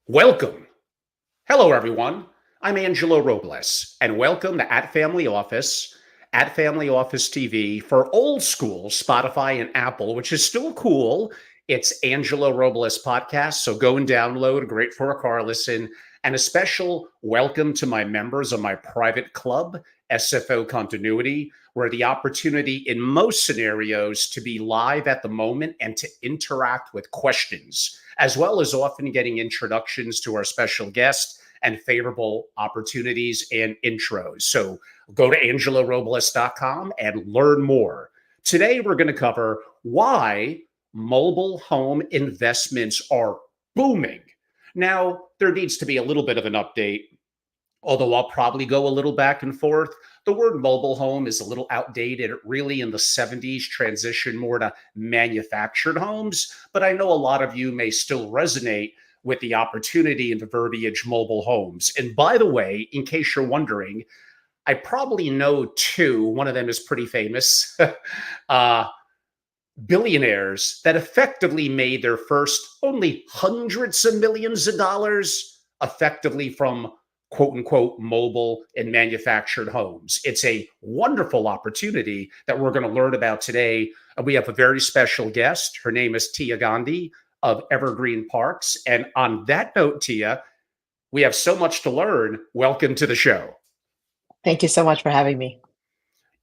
Welcome. Hello, everyone. I'm Angelo Robles, and welcome to At Family Office TV for old school Spotify and Apple, which is still cool. It's Angelo Robles podcast, so go and download. Great for a car listen. And a special welcome to my members of my private club, SFO Continuity, where the opportunity in most scenarios to be live at the moment and to interact with questions, as well as often getting introductions to our special guest and favorable opportunities and intros. So go to angelorobles.com and learn more. Today, we're going to cover why mobile home investments are booming. Now, there needs to be a little bit of an update, although I'll probably go a little back and forth. The word mobile home is a little outdated. It really in the 70s transitioned more to manufactured homes, but I know a lot of you may still resonate with the opportunity in the verbiage mobile homes. And by the way, in case you're wondering, I probably know two. One of them is pretty famous. Billionaires that effectively made their first only hundreds of millions of dollars effectively from quote unquote mobile and manufactured homes. It's a wonderful opportunity that we're going to learn about today. We have a very special guest. Her name is Teah Gandhi of Evergreen Parkes. And on that note, Teah, we have so much to learn. Welcome to the show. Thank you so much for having me.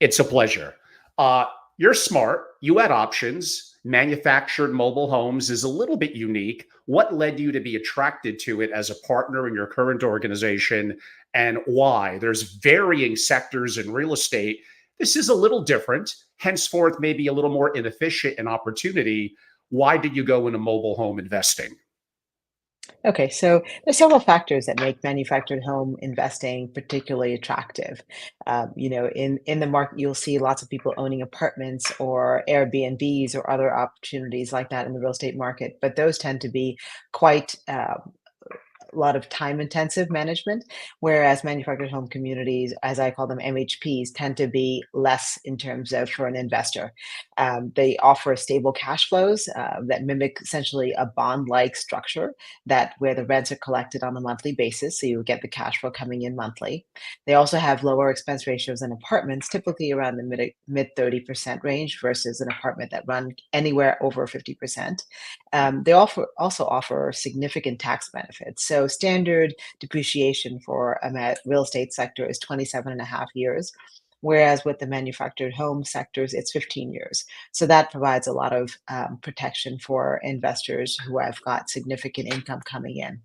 It's a pleasure. You're smart. You had options. Manufactured mobile homes is a little bit unique. What led you to be attracted to it as a partner in your current organization, and why? There's varying sectors in real estate. This is a little different, henceforth, maybe a little more inefficient in opportunity. Why did you go into mobile home investing? Okay, so there's several factors that make manufactured home investing particularly attractive. In the market, you'll see lots of people owning apartments or Airbnbs or other opportunities like that in the real estate market, but those tend to be quite a lot of time intensive management, whereas manufactured home communities, as I call them MHPs, tend to be less in terms of for an investor. They offer stable cash flows that mimic essentially a bond like structure that where the rents are collected on a monthly basis. So you get the cash flow coming in monthly. They also have lower expense ratios than apartments, typically around the mid 30% range versus an apartment that run anywhere over 50%. They also offer significant tax benefits. So standard depreciation for a real estate sector is 27 and a half years, whereas with the manufactured home sectors, it's 15 years. So that provides a lot of protection for investors who have got significant income coming in.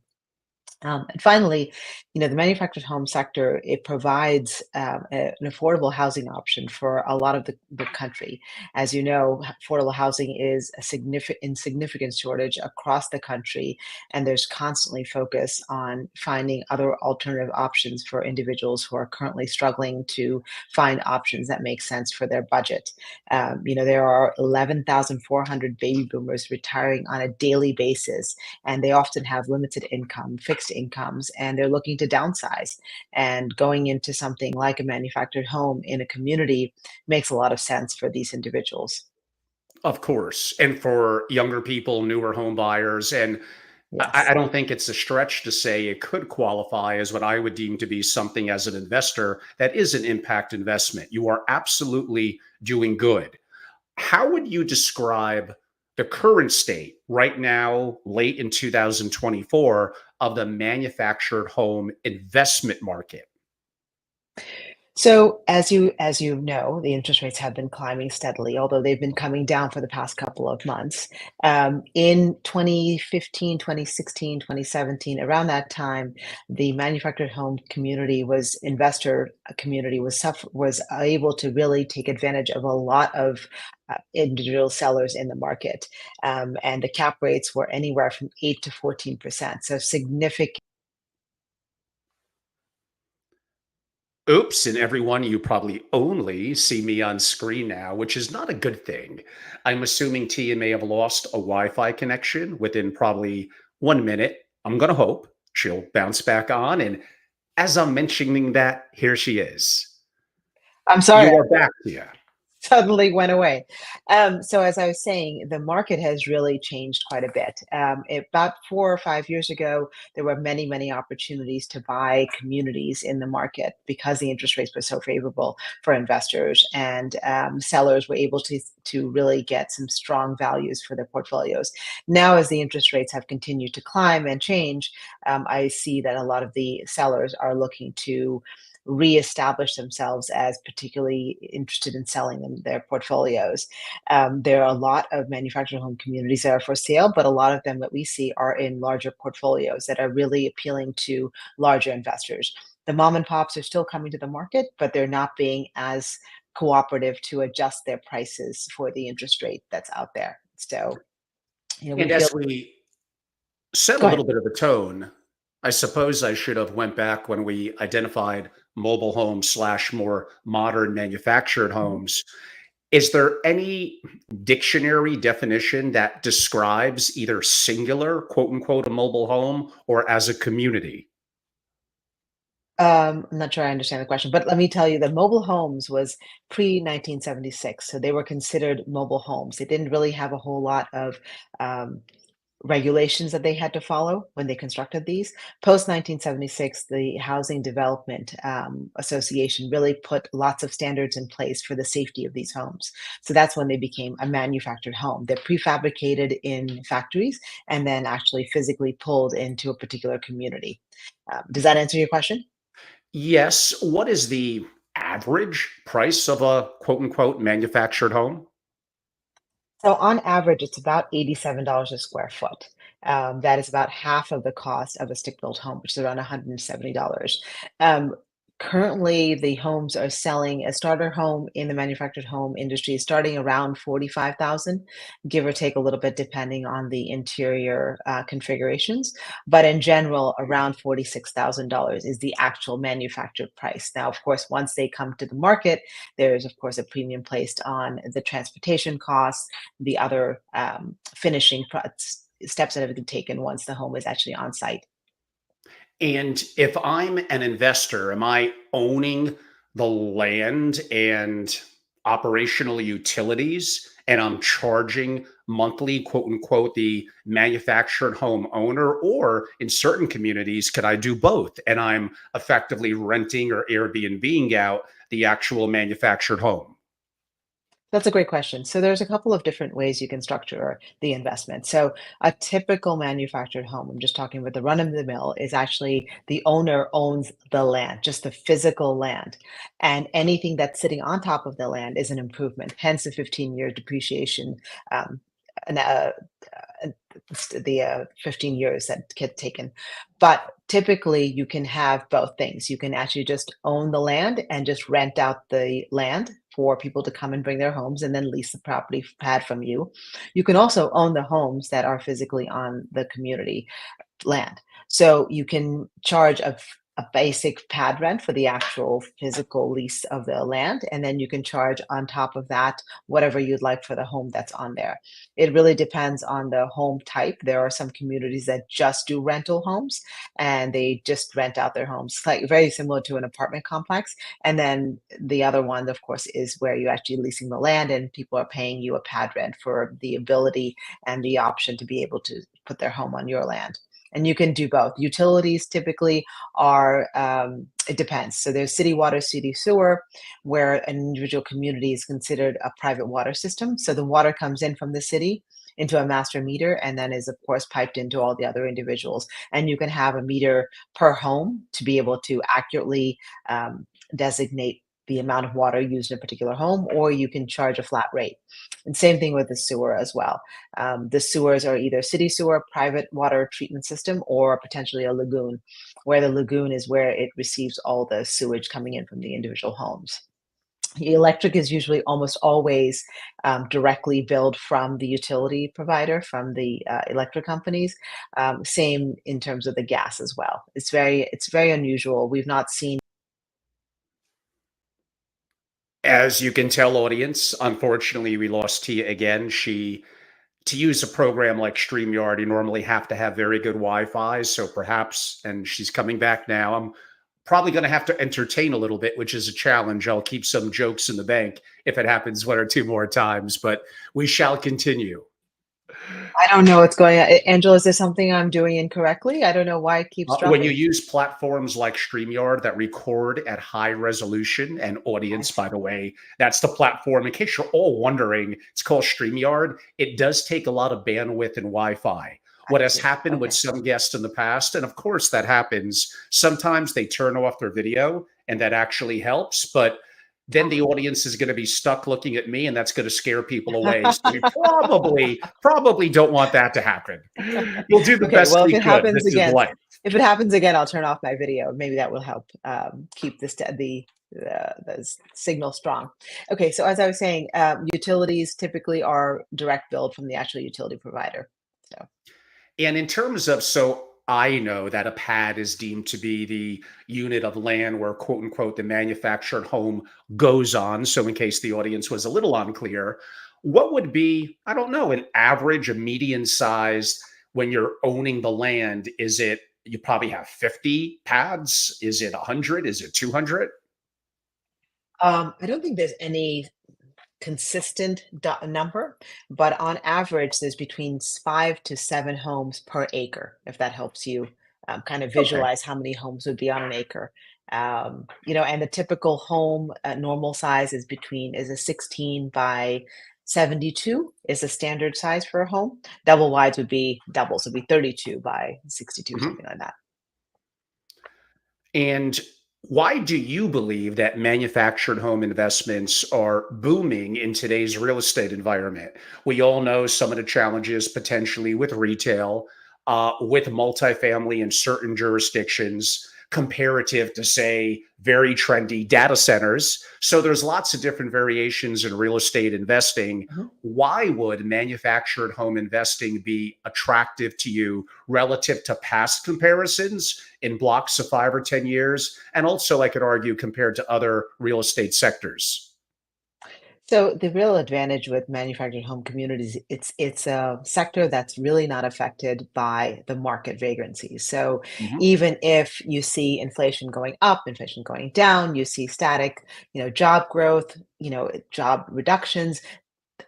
And finally, the manufactured home sector, it provides an affordable housing option for a lot of the country. As you know, affordable housing is a significant shortage across the country, and there's constantly focus on finding other alternative options for individuals who are currently struggling to find options that make sense for their budget. There are 11,400 baby boomers retiring on a daily basis, and they often have limited income, fixed incomes, and they're looking to downsize. And going into something like a manufactured home in a community makes a lot of sense for these individuals. Of course. And for younger people, newer home buyers, and I Yes. don't think it's a stretch to say it could qualify as what I would deem to be something as an investor that is an impact investment. You are absolutely doing good. How would you describe the current state right now, late in 2024, of the manufactured home investment market? So as you know, the interest rates have been climbing steadily, although they've been coming down for the past couple of months. In 2015, 2016, 2017, around that time, the manufactured home community was investor community was able to really take advantage of a lot of individual sellers in the market, and the cap rates were anywhere from 8 to 14%. So significant. Oops, and everyone, you probably only see me on screen now, which is not a good thing. I'm assuming Tia may have lost a Wi Fi connection within probably 1 minute. I'm going to hope she'll bounce back on. And as I'm mentioning that, here she is. I'm sorry. You are back, Tia. suddenly went away. So as I was saying, the market has really changed quite a bit. About 4 or 5 years ago, there were many, many opportunities to buy communities in the market because the interest rates were so favorable for investors, and sellers were able to really get some strong values for their portfolios. Now, as the interest rates have continued to climb and change, I see that a lot of the sellers are looking to reestablish themselves as particularly interested in selling them their portfolios. There are a lot of manufactured home communities that are for sale, but a lot of them that we see are in larger portfolios that are really appealing to larger investors. The mom and pops are still coming to the market, but they're not being as cooperative to adjust their prices for the interest rate that's out there. So, we And feel. as we set a Go ahead. little bit of a tone, I suppose I should have went back when we identified mobile homes slash more modern manufactured Mhm. homes. Is there any dictionary definition that describes either singular, quote unquote, a mobile home or as a community? I'm not sure I understand the question, but let me tell you that mobile homes was pre-1976, so they were considered mobile homes. They didn't really have a whole lot of um, regulations that they had to follow when they constructed these. Post 1976, the Housing Development Association really put lots of standards in place for the safety of these homes. So that's when they became a manufactured home. They're prefabricated in factories and then actually physically pulled into a particular community. Does that answer your question? Yes. What is the average price of a quote unquote manufactured home? So on average, it's about $87 a square foot. That is about half of the cost of a stick-built home, which is around $170. Um, Currently, the homes are selling a starter home in the manufactured home industry starting around 45,000, give or take a little bit depending on the interior configurations. But in general, around $46,000 is the actual manufactured price. Now, of course, once they come to the market, there is, of course, a premium placed on the transportation costs, the other finishing steps that have been taken once the home is actually on site. And if I'm an investor, am I owning the land and operational utilities and I'm charging monthly, quote unquote, the manufactured home owner? Or in certain communities, could I do both? And I'm effectively renting or Airbnb out the actual manufactured home. That's a great question. So there's a couple of different ways you can structure the investment. So a typical manufactured home, I'm just talking about the run of the mill, is actually the owner owns the land, just the physical land. And anything that's sitting on top of the land is an improvement, hence the 15-year depreciation um, and, uh, the 15 years that get taken. But typically, you can have both things. You can actually just own the land and just rent out the land for people to come and bring their homes and then lease the property pad from you. You can also own the homes that are physically on the community land. So you can charge a basic pad rent for the actual physical lease of the land, and then you can charge on top of that whatever you'd like for the home that's on there. It really depends on the home type. There are some communities that just do rental homes and they just rent out their homes, like very similar to an apartment complex. And then the other one, of course, is where you're actually leasing the land and people are paying you a pad rent for the ability and the option to be able to put their home on your land. And you can do both. Utilities typically are, it depends. So there's city water, city sewer, where an individual community is considered a private water system. So the water comes in from the city into a master meter and then is, of course, piped into all the other individuals. And you can have a meter per home to be able to accurately designate the amount of water used in a particular home, or you can charge a flat rate. And same thing with the sewer as well. The sewers are either city sewer, private water treatment system, or potentially a lagoon, where the lagoon is where it receives all the sewage coming in from the individual homes. The electric is usually almost always directly billed from the utility provider, from the electric companies. Same in terms of the gas as well. It's very unusual. We've not seen. As you can tell, audience, unfortunately, we lost Tia again. To use a program like StreamYard, you normally have to have very good Wi Fi. So perhaps, and she's coming back now. I'm Probably going to have to entertain a little bit, which is a challenge. I'll keep some jokes in the bank if it happens one or two more times, but we shall continue. I don't know what's going on. Angela, is there something I'm doing incorrectly? I don't know why it keeps When you dropping. use platforms like StreamYard that record at high resolution and I audience, by see. the way, that's the platform. In case you're all wondering, it's called StreamYard. It does take a lot of bandwidth and Wi Fi. What I has see. happened with Okay. some guests in the past, and of course that happens, sometimes they turn off their video and that actually helps. But then the audience is going to be stuck looking at me and that's going to scare people away. So we probably don't want that to happen. We'll do the Okay, best well, we could. This is life. if it happens again, I'll turn off my video. Maybe that will help keep signal strong. Okay, so as I was saying, utilities typically are direct billed from the actual utility provider. So, And in terms of, so I know that a pad is deemed to be the unit of land where, quote unquote, the manufactured home goes on. So, in case the audience was a little unclear, what would be, I don't know, an average, a median sized when you're owning the land? Is it, you probably have 50 pads? Is it 100? Is it 200? I don't think there's any consistent number, but on average, there's between 5 to 7 homes per acre, if that helps you kind of Okay. visualize how many homes would be on an acre. And the typical home normal size is a 16 by 72 is a standard size for a home. Double wides would be doubles, would be 32 by 62, Mhm. something like that. And why do you believe that manufactured home investments are booming in today's real estate environment? We all know some of the challenges potentially with retail, with multifamily in certain jurisdictions, comparative to, say, very trendy data centers. So there's lots of different variations in real estate investing. Mhm. Why would manufactured home investing be attractive to you relative to past comparisons in blocks of 5 or 10 years? And also, I could argue, compared to other real estate sectors. So the real advantage with manufactured home communities, it's a sector that's really not affected by the market vagrancy. So Mhm. even if you see inflation going up, inflation going down, you see static, job growth, job reductions,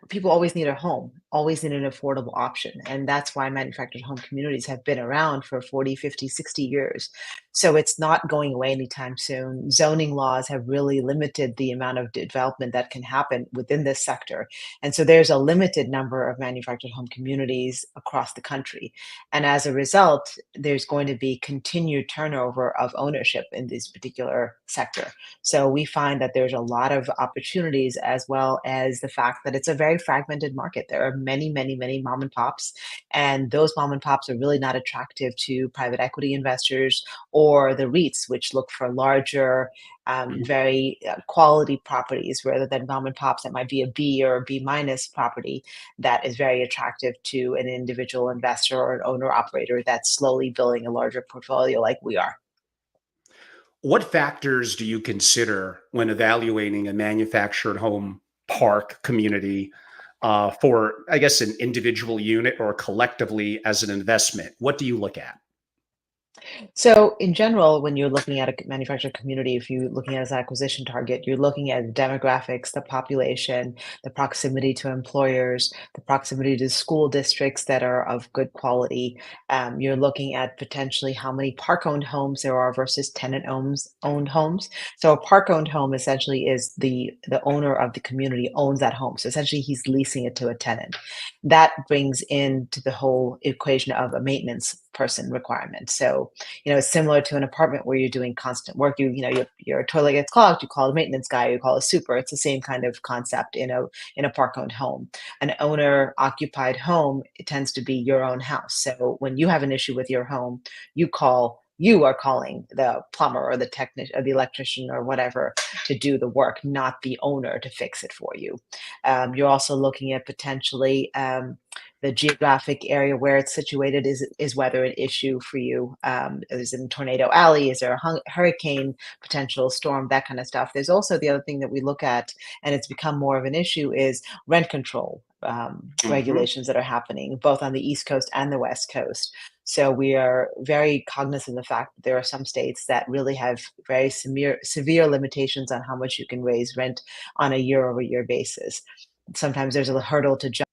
people always need a home, always need an affordable option. And that's why manufactured home communities have been around for 40, 50, 60 years. So it's not going away anytime soon. Zoning laws have really limited the amount of development that can happen within this sector. And so there's a limited number of manufactured home communities across the country. And as a result, there's going to be continued turnover of ownership in this particular sector. So we find that there's a lot of opportunities, as well as the fact that it's a very fragmented market. There are many, many, many mom and pops, and those mom and pops are really not attractive to private equity investors or the REITs, which look for larger, Mhm. very quality properties rather than mom and pops that might be a B or a B minus property that is very attractive to an individual investor or an owner operator that's slowly building a larger portfolio like we are. What factors do you consider when evaluating a manufactured home park community for, I guess, an individual unit or collectively as an investment? What do you look at? So, in general, when you're looking at a manufactured community, if you're looking at as an acquisition target, you're looking at demographics, the population, the proximity to employers, the proximity to school districts that are of good quality. You're looking at potentially how many park-owned homes there are versus tenant owned homes. So, a park-owned home essentially is the owner of the community owns that home. So, essentially, he's leasing it to a tenant. That brings into the whole equation of a maintenance person requirement. So, it's similar to an apartment where you're doing constant work. Your toilet gets clogged, you call a maintenance guy, you call a super. It's the same kind of concept in a park owned home. An owner occupied home, it tends to be your own house. So when you have an issue with your home, you are calling the plumber or the technician or the electrician or whatever to do the work, not the owner to fix it for you. You're also looking at potentially The geographic area where it's situated is weather an issue for you? Is it in tornado alley? Is there a hurricane potential storm? That kind of stuff. There's also the other thing that we look at, and it's become more of an issue, is rent control Hmm. regulations that are happening both on the East Coast and the West Coast. So we are very cognizant of the fact that there are some states that really have very severe limitations on how much you can raise rent on a year-over-year basis. Sometimes there's a hurdle to jump.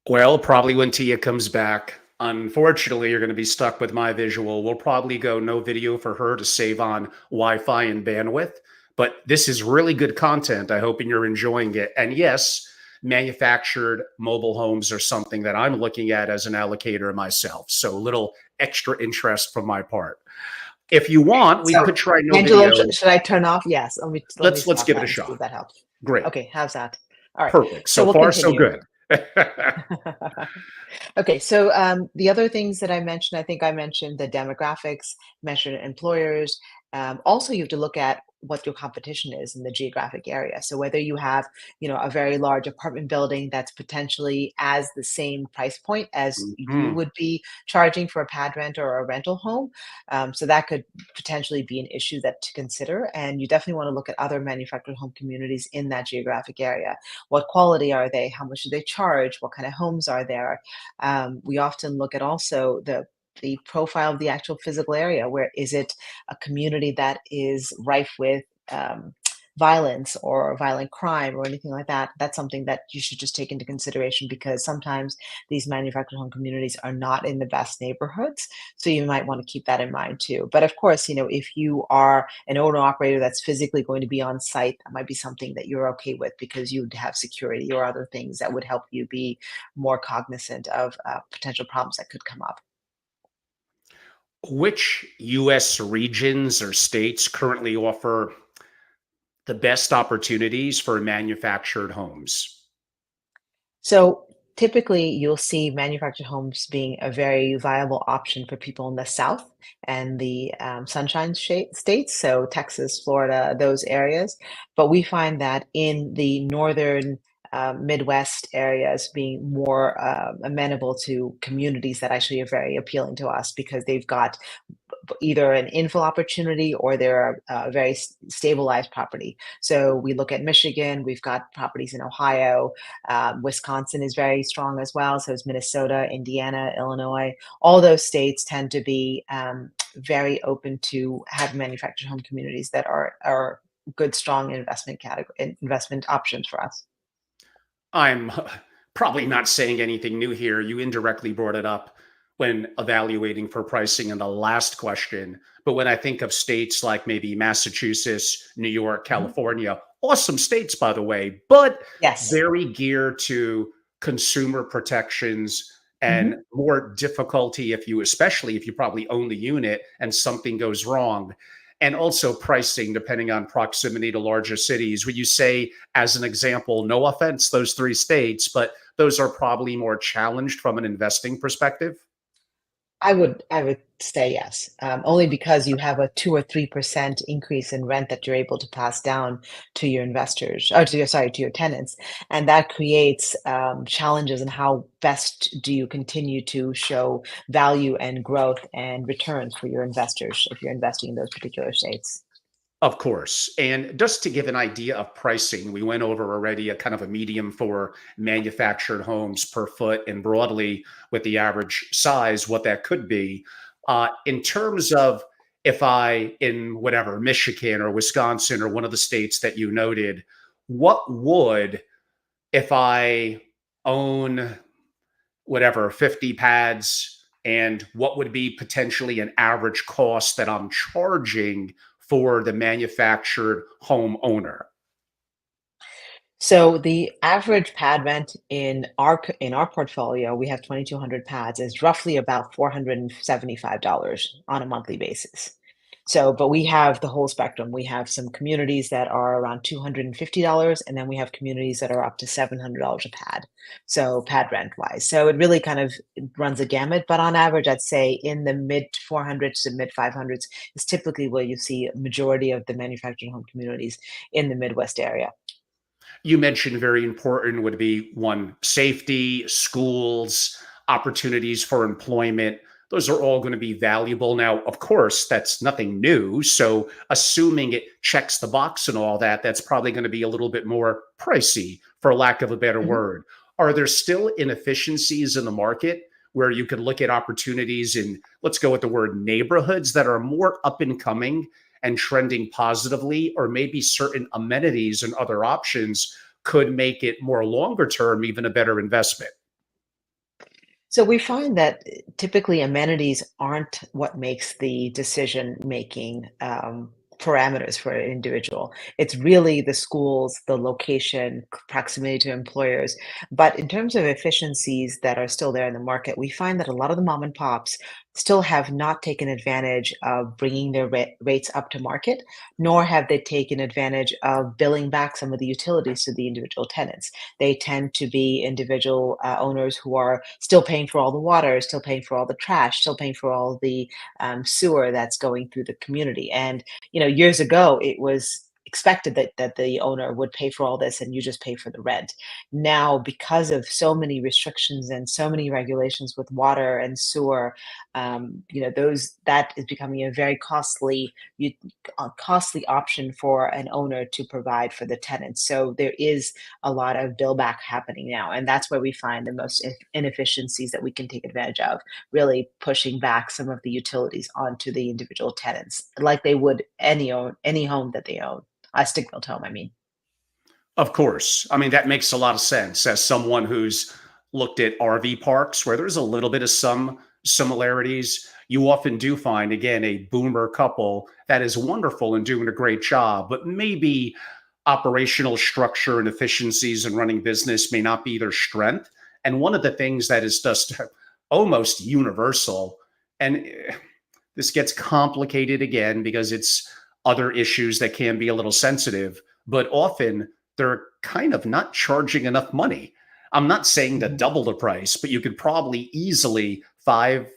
Well, probably when Tia comes back. Unfortunately, you're going to be stuck with my visual. We'll probably go no video for her to save on Wi Fi and bandwidth. But this is really good content. I hope you're enjoying it. And yes, manufactured mobile homes are something that I'm looking at as an allocator myself. So a little extra interest from my part. If you want, we So, could try no Angelo, video. should I turn off? Yes, let me Let's stop give it a that and see if shot. that helps. Great. Okay, how's that? All right, Perfect. so So we'll far, so continue. good. Okay, so the other things that I mentioned, I think I mentioned the demographics, mentioned employers. Also, you have to look at what your competition is in the geographic area. So whether you have, a very large apartment building that's potentially as the same price point as you Mhm. would be charging for a pad rent or a rental home. So that could potentially be an issue that to consider. And you definitely want to look at other manufactured home communities in that geographic area. What quality are they? How much do they charge? What kind of homes are there? We often look at also the profile of the actual physical area. Where is it a community that is rife with violence or violent crime or anything like that? That's something that you should just take into consideration because sometimes these manufactured home communities are not in the best neighborhoods. So you might want to keep that in mind too. But of course, if you are an owner operator that's physically going to be on site, that might be something that you're okay with because you'd have security or other things that would help you be more cognizant of potential problems that could come up. Which US regions or states currently offer the best opportunities for manufactured homes? So typically, you'll see manufactured homes being a very viable option for people in the South and the Sunshine States, so Texas, Florida, those areas. But we find that in the northern Midwest areas being more amenable to communities that actually are very appealing to us because they've got either an infill opportunity or they're a very stabilized property. So we look at Michigan, we've got properties in Ohio, Wisconsin is very strong as well. So is Minnesota, Indiana, Illinois. All those states tend to be very open to have manufactured home communities that are good, strong investment options for us. I'm probably not saying anything new here. You indirectly brought it up when evaluating for pricing in the last question. But when I think of states like maybe Massachusetts, New York, Mhm. California, awesome states, by the way, but Yes. very geared to consumer protections and Mhm. more difficulty especially if you probably own the unit and something goes wrong. And also pricing depending on proximity to larger cities. Would you say, as an example, no offense, those three states, but those are probably more challenged from an investing perspective? I would say yes, only because you have a 2 or 3% increase in rent that you're able to pass down to your investors or to your tenants, and that creates, challenges in how best do you continue to show value and growth and returns for your investors if you're investing in those particular states. Of course. And just to give an idea of pricing, we went over already a kind of a medium for manufactured homes per foot and broadly with the average size, what that could be. In terms of if I, in whatever, Michigan or Wisconsin or one of the states that you noted, what would, if I own whatever 50 pads, and what would be potentially an average cost that I'm charging for the manufactured home owner? So the average pad rent in our portfolio, we have 2,200 pads, is roughly about $475 on a monthly basis. So, but we have the whole spectrum. We have some communities that are around $250, and then we have communities that are up to $700 a pad. So pad rent wise. So it really kind of runs a gamut, but on average, I'd say in the mid 400s to mid 500s is typically where you see a majority of the manufacturing home communities in the Midwest area. You mentioned very important would be one, safety, schools, opportunities for employment. Those are all going to be valuable. Now, of course, that's nothing new. So, assuming it checks the box and all that, that's probably going to be a little bit more pricey, for lack of a better Mhm. word. Are there still inefficiencies in the market where you could look at opportunities in, let's go with the word neighborhoods that are more up and coming and trending positively, or maybe certain amenities and other options could make it more longer term, even a better investment? So we find that typically amenities aren't what makes the decision making parameters for an individual. It's really the schools, the location, proximity to employers. But in terms of efficiencies that are still there in the market, we find that a lot of the mom and pops still have not taken advantage of bringing their rates up to market, nor have they taken advantage of billing back some of the utilities to the individual tenants. They tend to be individual owners who are still paying for all the water, still paying for all the trash, still paying for all the sewer that's going through the community. And years ago, it was expected that the owner would pay for all this and you just pay for the rent. Now, because of so many restrictions and so many regulations with water and sewer, those that is becoming a very costly option for an owner to provide for the tenants. So there is a lot of bill back happening now. And that's where we find the most inefficiencies that we can take advantage of, really pushing back some of the utilities onto the individual tenants, like they would any home that they own, a stick-built home, I mean. Of course. I mean, that makes a lot of sense as someone who's looked at RV parks where there's a little bit of some similarities. You often do find, again, a boomer couple that is wonderful and doing a great job, but maybe operational structure and efficiencies and running business may not be their strength. And one of the things that is just almost universal, and this gets complicated again because it's other issues that can be a little sensitive, but often they're kind of not charging enough money. I'm not saying to Mhm. double the price, but you could probably easily 5,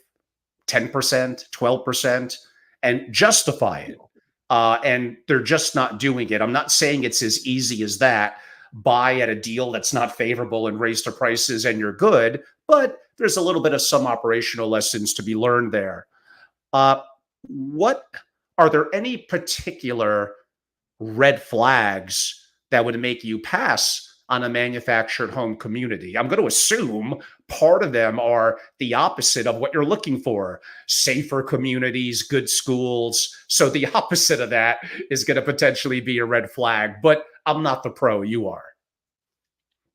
10%, 12%, and justify it. And they're just not doing it. I'm not saying it's as easy as that. Buy at a deal that's not favorable and raise the prices and you're good, but there's a little bit of some operational lessons to be learned there. What are there any particular red flags that would make you pass on a manufactured home community? I'm going to assume part of them are the opposite of what you're looking for: safer communities, good schools. So the opposite of that is going to potentially be a red flag, but I'm not the pro, you are.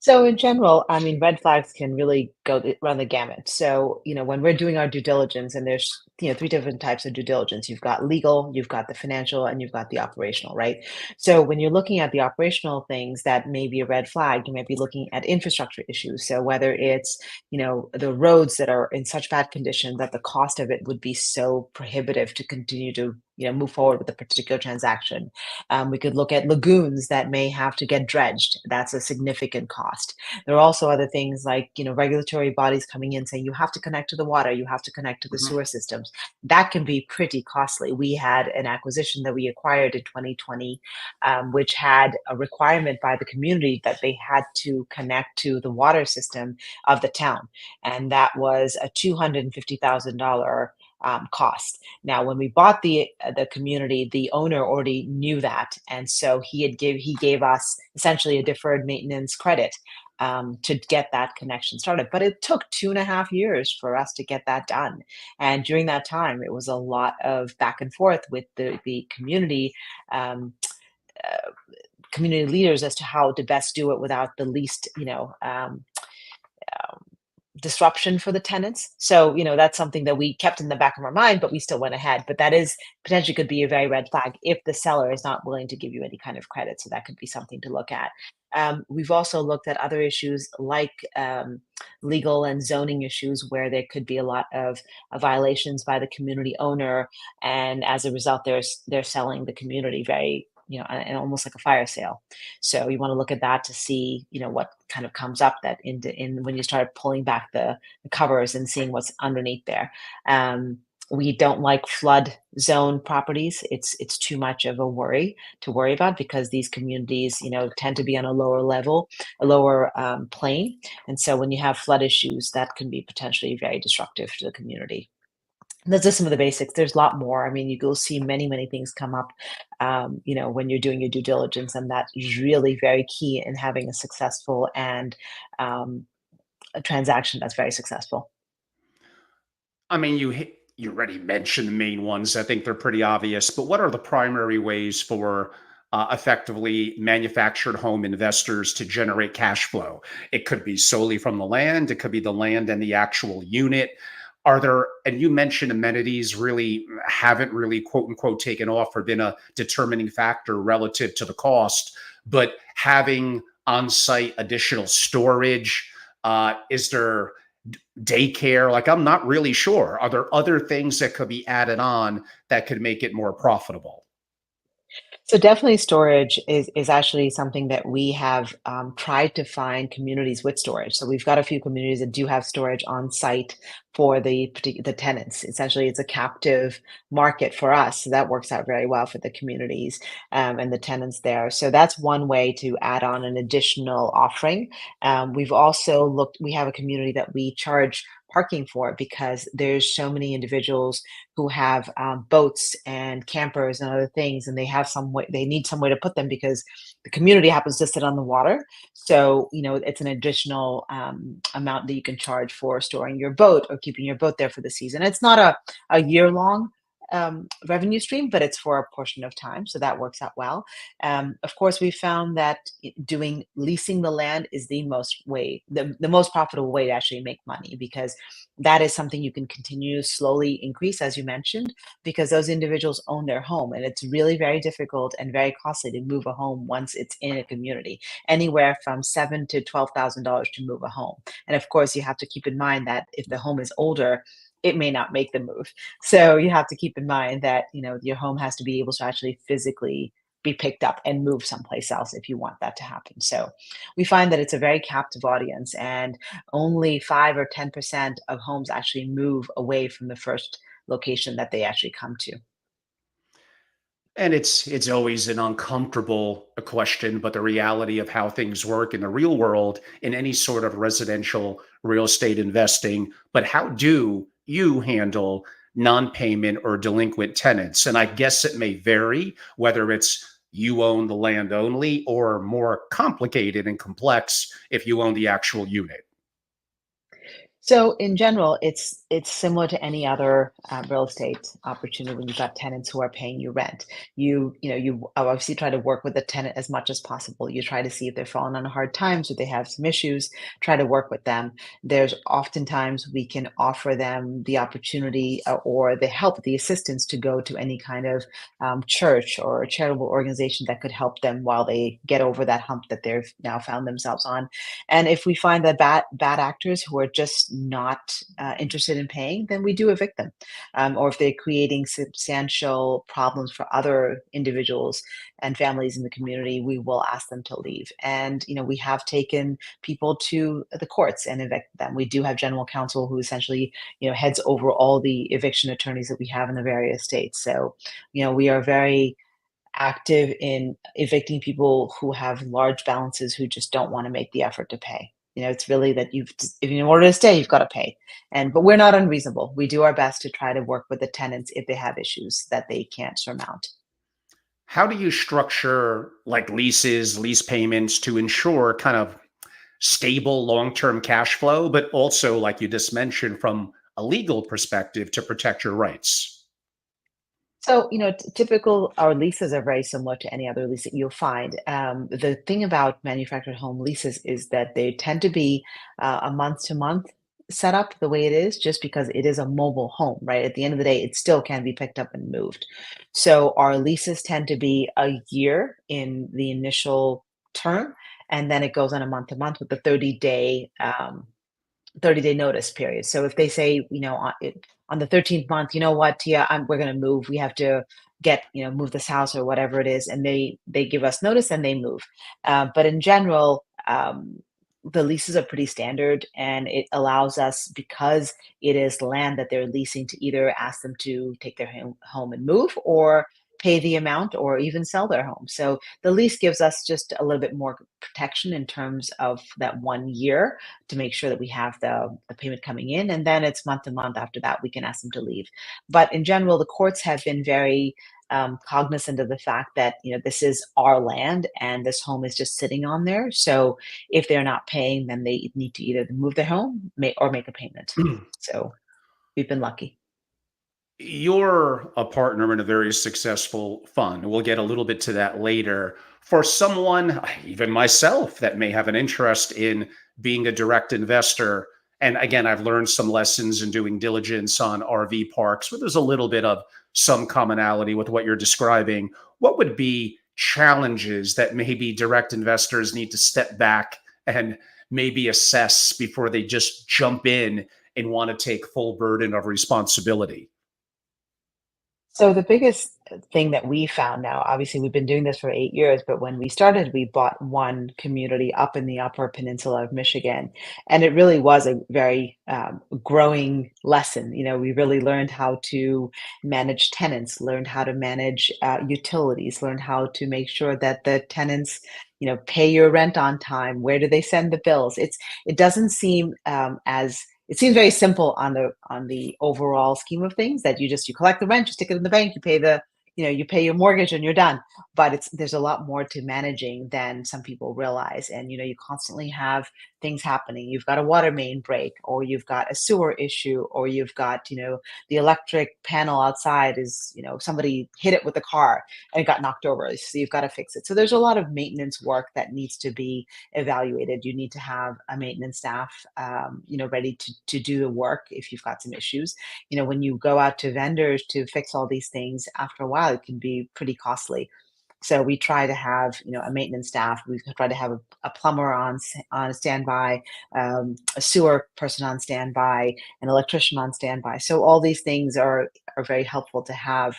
So in general, I mean, red flags can really run the gamut. So, when we're doing our due diligence, and there's, three different types of due diligence. You've got legal, you've got the financial, and you've got the operational, right? So when you're looking at the operational things that may be a red flag, you might be looking at infrastructure issues. So whether it's, the roads that are in such bad condition that the cost of it would be so prohibitive to continue to, move forward with a particular transaction. We could look at lagoons that may have to get dredged. That's a significant cost. There are also other things like, regulatory bodies coming in saying you have to connect to the water, you have to connect to the Mhm. sewer systems. That can be pretty costly. We had an acquisition that we acquired in 2020, which had a requirement by the community that they had to connect to the water system of the town. And that was a $250,000 cost. Now, when we bought the community, the owner already knew that, and so he gave us essentially a deferred maintenance credit to get that connection started. But it took 2.5 years for us to get that done, and during that time, it was a lot of back and forth with the community. Um, uh, Community leaders as to how to best do it without the least disruption for the tenants. So, that's something that we kept in the back of our mind, but we still went ahead. But that is potentially could be a very red flag if the seller is not willing to give you any kind of credit. So that could be something to look at. We've also looked at other issues like legal and zoning issues where there could be a lot of violations by the community owner, and as a result, they're selling the community very, and almost like a fire sale. So you want to look at that to see, what kind of comes up that in when you start pulling back the covers and seeing what's underneath there. Um, We don't like flood zone properties. It's too much of a worry to worry about because these communities, tend to be on a lower level, a lower plane, and so when you have flood issues, that can be potentially very disruptive to the community. Those are some of the basics. There's a lot more. I mean, you'll see many, many things come up, when you're doing your due diligence, and that is really very key in having a successful and um, a transaction that's very successful. I mean, you already mentioned the main ones. I think they're pretty obvious. But what are the primary ways for effectively manufactured home investors to generate cash flow? It could be solely from the land. It could be the land and the actual unit. Are there, and you mentioned amenities really haven't really quote unquote taken off or been a determining factor relative to the cost, but having on site additional storage, is there daycare? Like, I'm not really sure. Are there other things that could be added on that could make it more profitable? So definitely storage is actually something that we have tried to find communities with storage. So we've got a few communities that do have storage on site for the tenants. Essentially, it's a captive market for us, so that works out very well for the communities and the tenants there. So that's one way to add on an additional offering. We've also looked. We have a community that we charge parking for because there's so many individuals who have boats and campers and other things, and they have some way, they need some way to put them because the community happens to sit on the water. So, it's an additional amount that you can charge for storing your boat or keeping your boat there for the season. It's not a year long revenue stream, but it's for a portion of time. So that works out well. Of course, we found that doing leasing the land is the most profitable way to actually make money because that is something you can continue slowly increase, as you mentioned, because those individuals own their home. And it's really very difficult and very costly to move a home once it's in a community, anywhere from seven to $12,000 to move a home. And of course, you have to keep in mind that if the home is older, it may not make the move. So you have to keep in mind that, your home has to be able to actually physically be picked up and move someplace else if you want that to happen. So we find that it's a very captive audience, and only 5 or 10% of homes actually move away from the first location that they actually come to. And it's always an uncomfortable question, but the reality of how things work in the real world in any sort of residential real estate investing. But how do you handle non-payment or delinquent tenants? And I guess it may vary whether it's you own the land only or more complicated and complex if you own the actual unit. So in general, it's similar to any other real estate opportunity when you've got tenants who are paying you rent. You obviously try to work with the tenant as much as possible. You try to see if they're falling on hard times or they have some issues. Try to work with them. There's oftentimes we can offer them the opportunity or the help, the assistance to go to any kind of church or charitable organization that could help them while they get over that hump that they've now found themselves on. And if we find that bad actors who are just not interested in paying, then we do evict them. Or if they're creating substantial problems for other individuals and families in the community, we will ask them to leave. And we have taken people to the courts and evicted them. We do have general counsel who essentially heads over all the eviction attorneys that we have in the various states. So we are very active in evicting people who have large balances who just don't want to make the effort to pay. It's really that if in order to stay, you've got to pay. But we're not unreasonable. We do our best to try to work with the tenants if they have issues that they can't surmount. How do you structure like leases, lease payments to ensure kind of stable long-term cash flow, but also, like you just mentioned, from a legal perspective to protect your rights? So, typical our leases are very similar to any other lease that you'll find. The thing about manufactured home leases is that they tend to be a month to month setup the way it is, just because it is a mobile home, right? At the end of the day, it still can be picked up and moved. So our leases tend to be a year in the initial term, and then it goes on a month to month with a 30-day notice period. So if they say, on the 13th month, you know what, Tia, we're going to move. We have to move this house or whatever it is, and they give us notice and they move. But in general, the leases are pretty standard, and it allows us, because it is land that they're leasing, to either ask them to take their home and move, or pay the amount, or even sell their home. So the lease gives us just a little bit more protection in terms of that 1 year, to make sure that we have the payment coming in, and then it's month to month after that we can ask them to leave. But in general, the courts have been very cognizant of the fact that, this is our land and this home is just sitting on there. So if they're not paying, then they need to either move their home, or make a payment. So we've been lucky. You're a partner in a very successful fund. We'll get a little bit to that later. For someone, even myself, that may have an interest in being a direct investor, and again, I've learned some lessons in doing diligence on RV parks, where there's a little bit of some commonality with what you're describing. What would be challenges that maybe direct investors need to step back and maybe assess before they just jump in and want to take full burden of responsibility? So the biggest thing that we found now, obviously we've been doing this for 8 years, but when we started, we bought one community up in the Upper Peninsula of Michigan, and it really was a very growing lesson. We really learned how to manage tenants, learned how to manage utilities, learned how to make sure that the tenants, pay your rent on time. Where do they send the bills? It doesn't seem as it seems very simple on the overall scheme of things, that you collect the rent, you stick it in the bank, you pay your mortgage, and you're done. But there's a lot more to managing than some people realize. And you constantly have things happening. You've got a water main break, or you've got a sewer issue, or you've got, the electric panel outside is, somebody hit it with a car and it got knocked over. So you've got to fix it. So there's a lot of maintenance work that needs to be evaluated. You need to have a maintenance staff, ready to do the work if you've got some issues. When you go out to vendors to fix all these things, after a while, it can be pretty costly. So we try to have, a maintenance staff. We try to have a plumber on standby, a sewer person on standby, an electrician on standby. So all these things are very helpful to have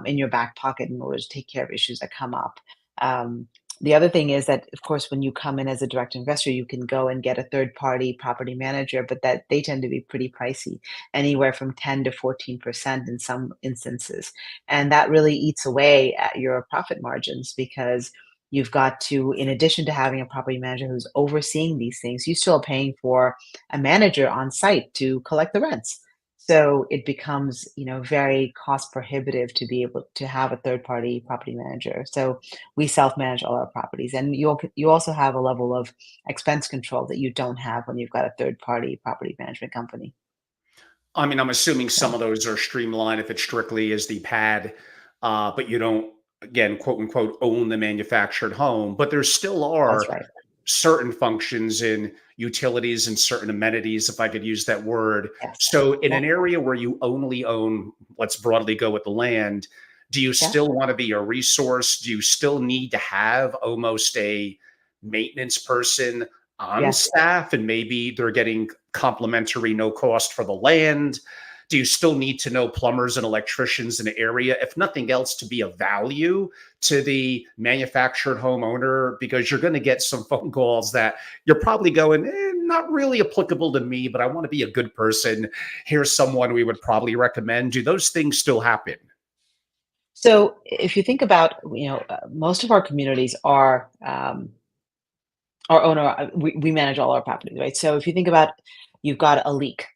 in your back pocket in order to take care of issues that come up. Um, the other thing is that, of course, when you come in as a direct investor, you can go and get a third party property manager, but that they tend to be pretty pricey, anywhere from 10 to 14% in some instances. And that really eats away at your profit margins, because you've got to, in addition to having a property manager who's overseeing these things, you still are paying for a manager on site to collect the rents. So it becomes, very cost prohibitive to be able to have a third party property manager. So we self manage all our properties, and you also have a level of expense control that you don't have when you've got a third party property management company. I mean, I'm assuming some So of those are streamlined if it strictly is the pad, but you don't, again, quote unquote, own the manufactured home. But there still that's are right. certain functions in utilities and certain amenities, if I could use that word. Yes. So, in Yeah. an area where you only own, let's broadly go with the land, do you Yeah. still want to be a resource? Do you still need to have almost a maintenance person on Yes. staff, and maybe they're getting complimentary, no cost for the land? Do you still need to know plumbers and electricians in the area, if nothing else, to be of value to the manufactured homeowner? Because you're going to get some phone calls that you're probably going, not really applicable to me, but I want to be a good person. Here's someone we would probably recommend. Do those things still happen? So if you think about, most of our communities are our owner. We manage all our properties, right? So if you think about, you've got a leak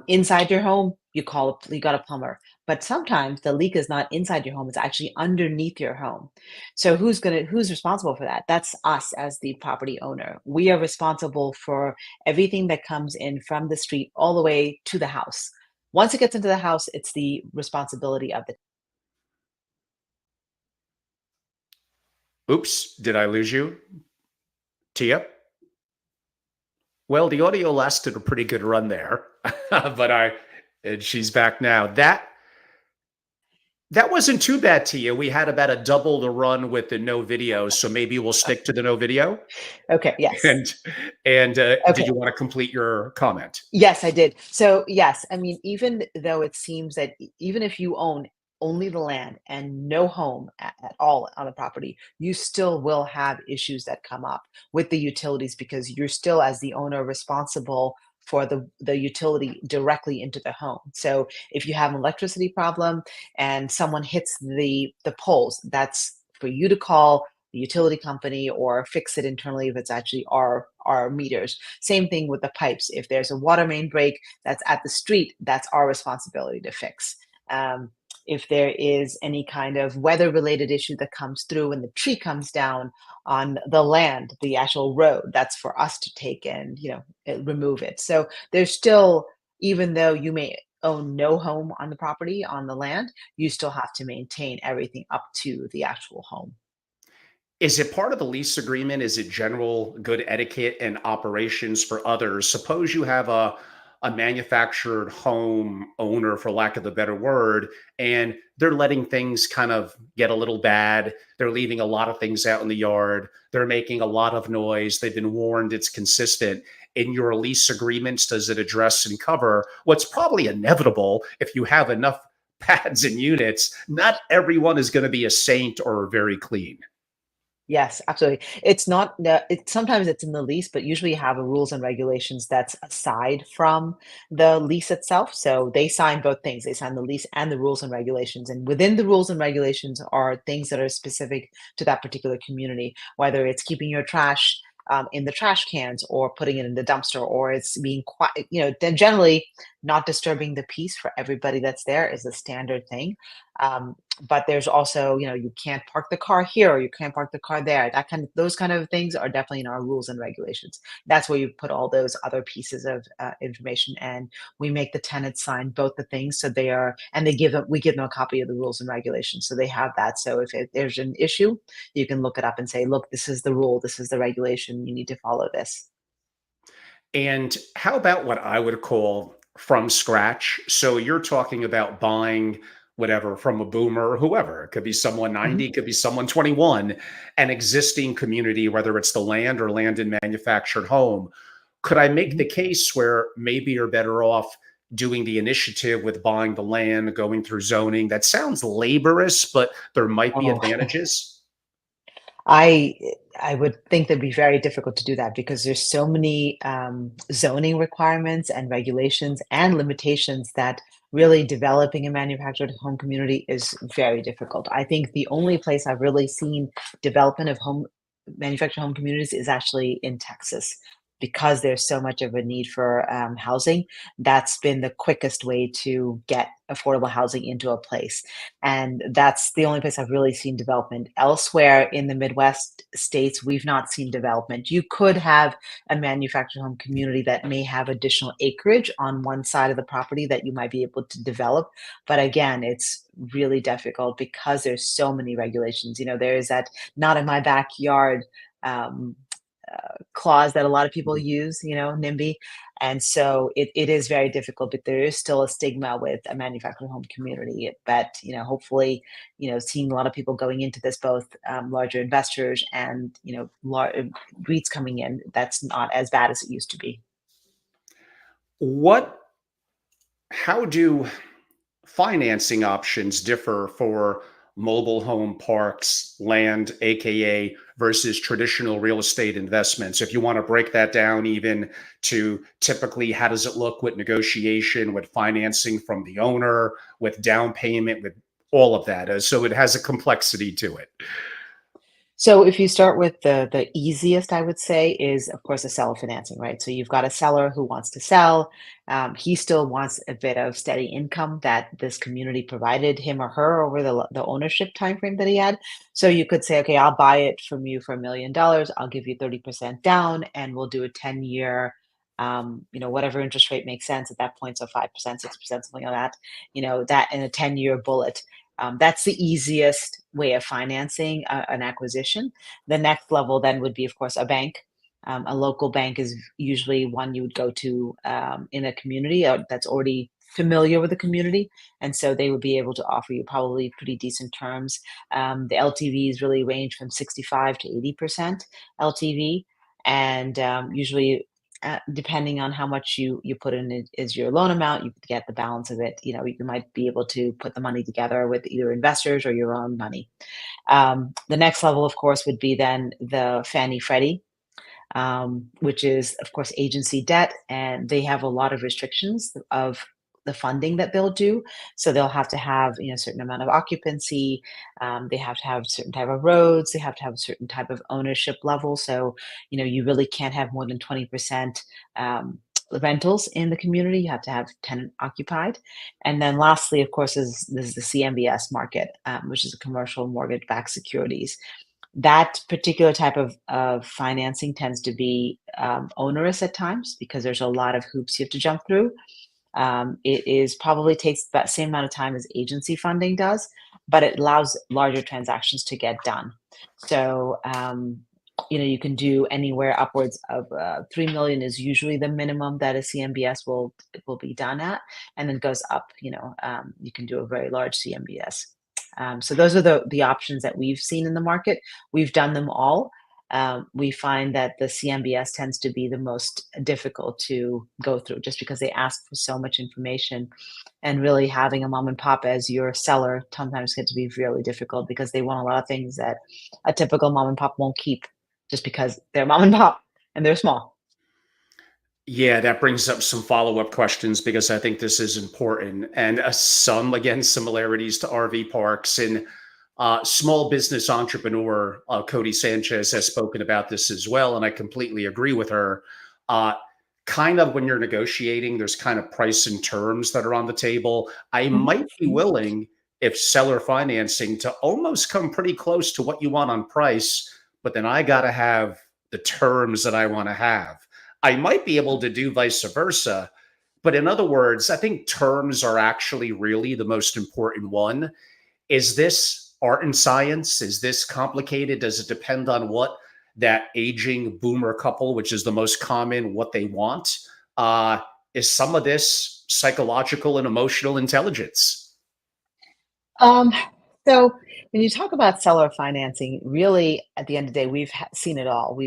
inside your home, you got a plumber. But sometimes the leak is not inside your home; it's actually underneath your home. So who's responsible for that? That's us as the property owner. We are responsible for everything that comes in from the street all the way to the house. Once it gets into the house, it's the responsibility of the. Oops, did I lose you, Tia? Well, the audio lasted a pretty good run there, but and she's back now. That wasn't too bad, Tia. We had about a double the run with the no video, so maybe we'll stick to the no video. Okay. Yes. And and did Okay. you want to complete your comment? Yes, I did. So, yes, I mean, even though it seems that even if you own only the land and no home at all on the property, you still will have issues that come up with the utilities because you're still, as the owner, responsible for the utility directly into the home. So if you have an electricity problem and someone hits the poles, that's for you to call the utility company or fix it internally if it's actually our meters. Same thing with the pipes. If there's a water main break that's at the street, that's our responsibility to fix. Um, if there is any kind of weather related issue that comes through and the tree comes down on the land, the actual road, that's for us to take and, remove it. So there's still, even though you may own no home on the property, on the land, you still have to maintain everything up to the actual home. Is it part of the lease agreement? Is it general good etiquette and operations for others? Suppose you have a manufactured home owner, for lack of a better word, and they're letting things kind of get a little bad. They're leaving a lot of things out in the yard. They're making a lot of noise. They've been warned it's consistent. In your lease agreements, does it address and cover what's probably inevitable if you have enough pads and units? Not everyone is going to be a saint or very clean. Yes, absolutely. It's not the it sometimes it's in the lease, but usually you have a rules and regulations that's aside from the lease itself. So they sign both things. They sign the lease and the rules and regulations. And within the rules and regulations are things that are specific to that particular community, whether it's keeping your trash in the trash cans or putting it in the dumpster, or it's being quiet, then generally not disturbing the peace for everybody that's there is a standard thing. Um, but there's also, you can't park the car here or you can't park the car there. Those kind of things are definitely in our rules and regulations. That's where you put all those other pieces of information, and we make the tenants sign both the things. So they are, and we give them a copy of the rules and regulations, so they have that. So if there's an issue, you can look it up and say, look, this is the rule, this is the regulation, you need to follow this. And how about what I would call from scratch? So you're talking about buying whatever from a boomer or whoever. It could be someone Mhm. 90, it could be someone 21, an existing community, whether it's the land or land and manufactured home. Could I make the Mhm. case where maybe you're better off doing the initiative with buying the land, going through zoning? That sounds laborious, but there might be Oh, advantages. I I would think that'd be very difficult to do that because there's so many zoning requirements and regulations and limitations that really developing a manufactured home community is very difficult. I think the only place I've really seen development of home manufactured home communities is actually in Texas because there's so much of a need for housing. That's been the quickest way to get affordable housing into a place, and that's the only place I've really seen development. Elsewhere in the Midwest states, we've not seen development. You could have a manufactured home community that may have additional acreage on one side of the property that you might be able to develop, but again, it's really difficult because there's so many regulations. There is that "not in my backyard" um, clause that a lot of people use, NIMBY. And so it is very difficult, but there is still a stigma with a manufactured home community. But, hopefully, seeing a lot of people going into this, both larger investors and, REITs coming in, that's not as bad as it used to be. What, how do financing options differ for mobile home parks, land, AKA, versus traditional real estate investments? If you want to break that down, even to typically, how does it look with negotiation, with financing from the owner, with down payment, with all of that? So it has a complexity to it. So if you start with the easiest, I would say, is of course a seller financing, right? So you've got a seller who wants to sell. He still wants a bit of steady income that this community provided him or her over the ownership time frame that he had. So you could say, okay, I'll buy it from you for $1 million. I'll give you 30% down, and we'll do a 10-year, whatever interest rate makes sense at that point. So 5%, 6%, something like that. That in a 10-year bullet. That's the easiest way of financing an acquisition. The next level then would be, of course, a bank. A local bank is usually one you would go to in a community that's already familiar with the community, and so they would be able to offer you probably pretty decent terms. The LTVs really range from 65 to 80% LTV, and usually. depending on how much you put in is your loan amount, you could get the balance of it. You might be able to put the money together with either investors or your own money. The next level, of course, would be then the Fannie Freddie, which is, of course, agency debt, and they have a lot of restrictions of the funding that they'll do. So they'll have to have, a certain amount of occupancy. They have to have certain type of roads. They have to have a certain type of ownership level. So, you really can't have more than 20% rentals in the community. You have to have tenant occupied. And then lastly, of course, is the CMBS market, which is a commercial mortgage-backed securities. That particular type of financing tends to be, onerous at times because there's a lot of hoops you have to jump through. It is probably takes that same amount of time as agency funding does, but it allows larger transactions to get done. So, you can do anywhere upwards of 3 million is usually the minimum that a CMBS will be done at, and then goes up. You can do a very large CMBS. So those are the options that we've seen in the market. We've done them all. We find that the CMBS tends to be the most difficult to go through just because they ask for so much information. And really having a mom and pop as your seller sometimes gets to be really difficult because they want a lot of things that a typical mom and pop won't keep just because they're mom and pop and they're small. Yeah, that brings up some follow-up questions because I think this is important. And some, again, similarities to RV parks. And small business entrepreneur Cody Sanchez has spoken about this as well. And I completely agree with her. Uh, Kind of when you're negotiating, there's kind of price and terms that are on the table. I Mhm. might be willing, if seller financing, to almost come pretty close to what you want on price, but then I got to have the terms that I want to have. I might be able to do vice versa. But in other words, I think terms are actually really the most important one. Is this art and science? Is this complicated? Does it depend on what that aging boomer couple, which is the most common, what they want? Uh, is some of this psychological and emotional intelligence? Um, so when you talk about seller financing, really at the end of the day, we've seen it all.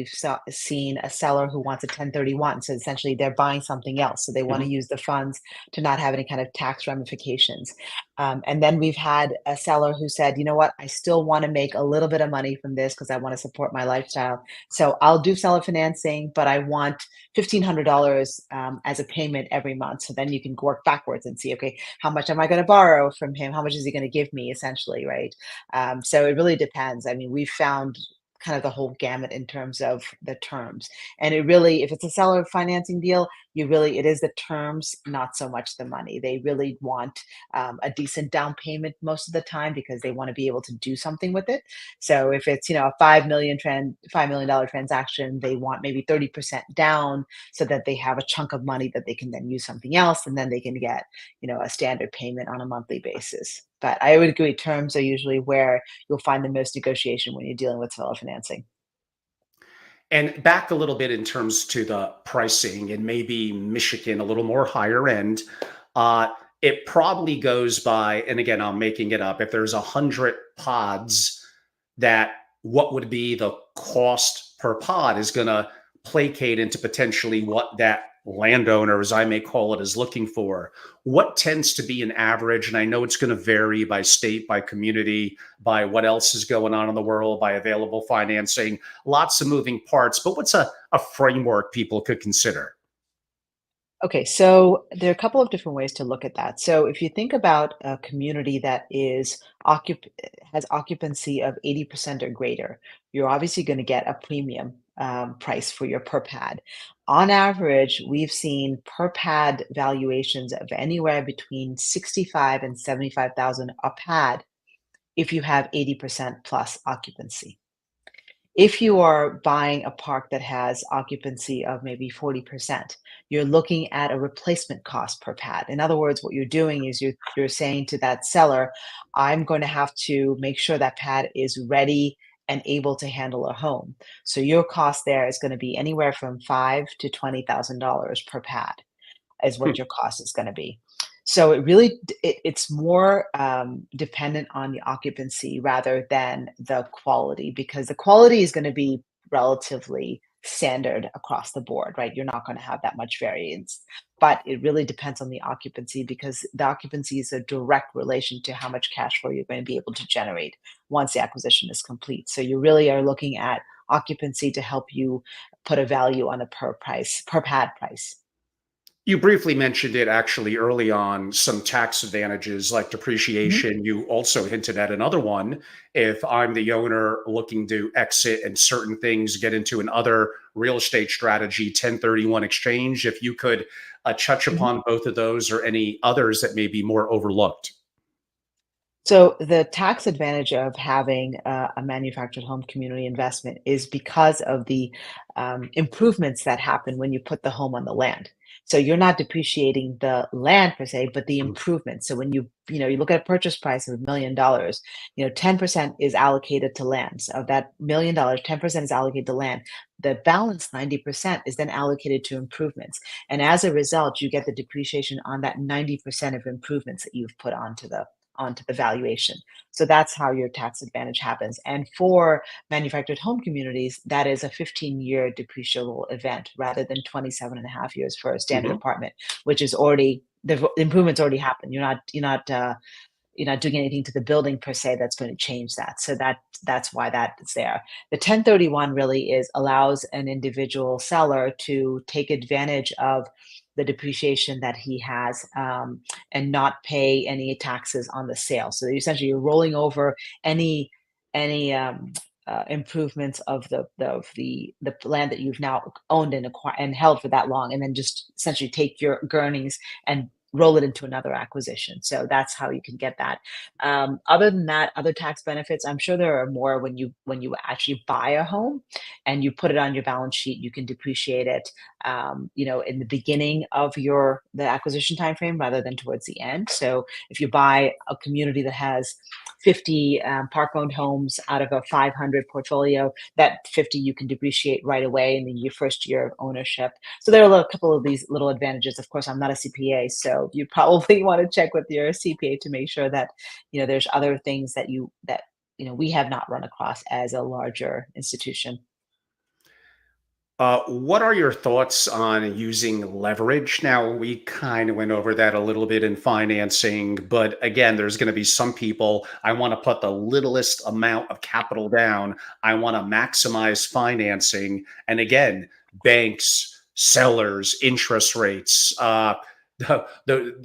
Seen a seller who wants a 1031. So essentially they're buying something else. So they want to Mhm. use the funds to not have any kind of tax ramifications. And then we've had a seller who said, you know what, I still want to make a little bit of money from this because I want to support my lifestyle. So I'll do seller financing, but I want $1,500 as a payment every month. So then you can work backwards and see, okay, how much am I going to borrow from him? How much is he going to give me, essentially, right? So it really depends. I mean, we've found kind of the whole gamut in terms of the terms. And it really, if it's a seller financing deal, it is the terms, not so much the money. They really want a decent down payment most of the time because they want to be able to do something with it. So if it's, a $5 million transaction, they want maybe 30% down so that they have a chunk of money that they can then use something else, and then they can get a standard payment on a monthly basis. But I would agree, terms are usually where you'll find the most negotiation when you're dealing with seller financing. And back a little bit in terms to the pricing and maybe Michigan a little more higher end. Uh, it probably goes by, and again, I'm making it up. If there's 100 pods, that what would be the cost per pod is going to placate into potentially what that landowner, as I may call it, is looking for. What tends to be an average? And I know it's going to vary by state, by community, by what else is going on in the world, by available financing, lots of moving parts. But what's a framework people could consider? Okay, so there are a couple of different ways to look at that. So if you think about a community that has occupancy of 80% or greater, you're obviously going to get a premium price for your per pad. On average, we've seen per pad valuations of anywhere between 65 and 75,000 a pad if you have 80% plus occupancy. If you are buying a park that has occupancy of maybe 40%, you're looking at a replacement cost per pad. In other words, what you're doing is you're saying to that seller, I'm going to have to make sure that pad is ready and able to handle a home. So your cost there is going to be anywhere from five to $20,000 per pad is what Hmm. your cost is going to be. So it really it's more dependent on the occupancy rather than the quality, because the quality is going to be relatively standard across the board, right? You're not going to have that much variance. But it really depends on the occupancy because the occupancy is a direct relation to how much cash flow you're going to be able to generate once the acquisition is complete. So you really are looking at occupancy to help you put a value on a per pad price. You briefly mentioned it actually early on, some tax advantages like Mhm, depreciation. You also hinted at another one. If I'm the owner looking to exit and certain things get into another real estate strategy, 1031 exchange, if you could touch mhm. upon both of those or any others that may be more overlooked. So the tax advantage of having a manufactured home community investment is because of the improvements that happen when you put the home on the land. So you're not depreciating the land per se, but the improvements. So when you look at a purchase price of $1 million, 10% is allocated to land. So of that $1 million, 10% is allocated to land. The balance 90% is then allocated to improvements. And as a result, you get the depreciation on that 90% of improvements that you've put onto the valuation. So that's how your tax advantage happens. And for manufactured home communities, that is a 15-year depreciable event rather than 27 and a half years for a standard Mhm. apartment, which is already the improvements already happened. You're not doing anything to the building per se that's going to change that. So that's why that is there. The 1031 really is allows an individual seller to take advantage of the depreciation that he has and not pay any taxes on the sale. So essentially, you're rolling over any improvements of the land that you've now owned and acquired and held for that long, and then just essentially take your earnings and roll it into another acquisition. So that's how you can get that. Other than that, other tax benefits, I'm sure there are more when you actually buy a home and you put it on your balance sheet. You can depreciate it, in the beginning of the acquisition time frame rather than towards the end. So if you buy a community that has 50 park-owned homes out of a 500 portfolio, that 50 you can depreciate right away in your first year of ownership. So there are a couple of these little advantages. Of course, I'm not a CPA, so you probably want to check with your CPA to make sure that there's other things that we have not run across as a larger institution. What are your thoughts on using leverage? Now, we kind of went over that a little bit in financing, but again, there's going to be some people, I want to put the littlest amount of capital down. I want to maximize financing. And again, banks, sellers, interest rates,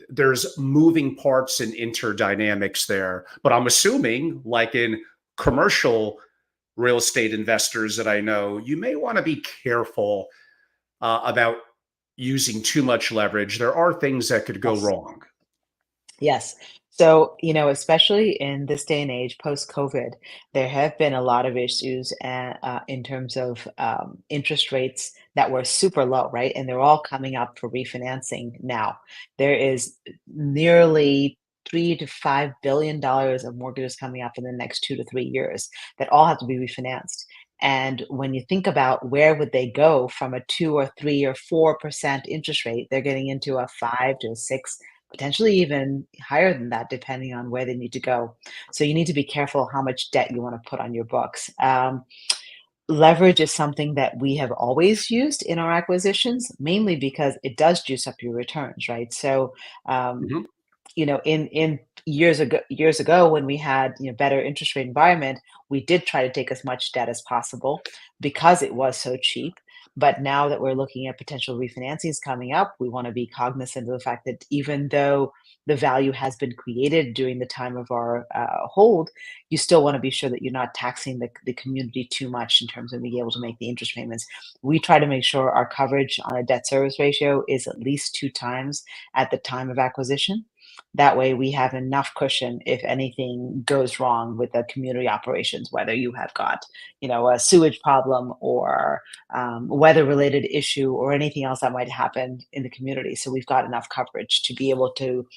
there's moving parts and interdynamics there. But I'm assuming, like in commercial real estate investors that I know, you may want to be careful about using too much leverage. There are things that could go Yes. wrong. Yes. So, especially in this day and age, post-COVID, there have been a lot of issues in terms of interest rates that were super low, right? And they're all coming up for refinancing now. There is nearly $3 to $5 billion of mortgages coming up in the next 2 to 3 years that all have to be refinanced. And when you think about where would they go from a 2 or 3 or 4% interest rate, they're getting into a 5 to 6, potentially even higher than that, depending on where they need to go. So you need to be careful how much debt you want to put on your books. Leverage is something that we have always used in our acquisitions, mainly because it does juice up your returns, right? So um, Mhm. in years ago when we had better interest rate environment, we did try to take as much debt as possible because it was so cheap. But now that we're looking at potential refinancings coming up, we want to be cognizant of the fact that even though the value has been created during the time of our hold, you still want to be sure that you're not taxing the community too much in terms of being able to make the interest payments. We try to make sure our coverage on a debt service ratio is at least 2 times at the time of acquisition. That way, we have enough cushion if anything goes wrong with the community operations, whether you have got, a sewage problem or weather-related issue or anything else that might happen in the community. So we've got enough coverage to be able to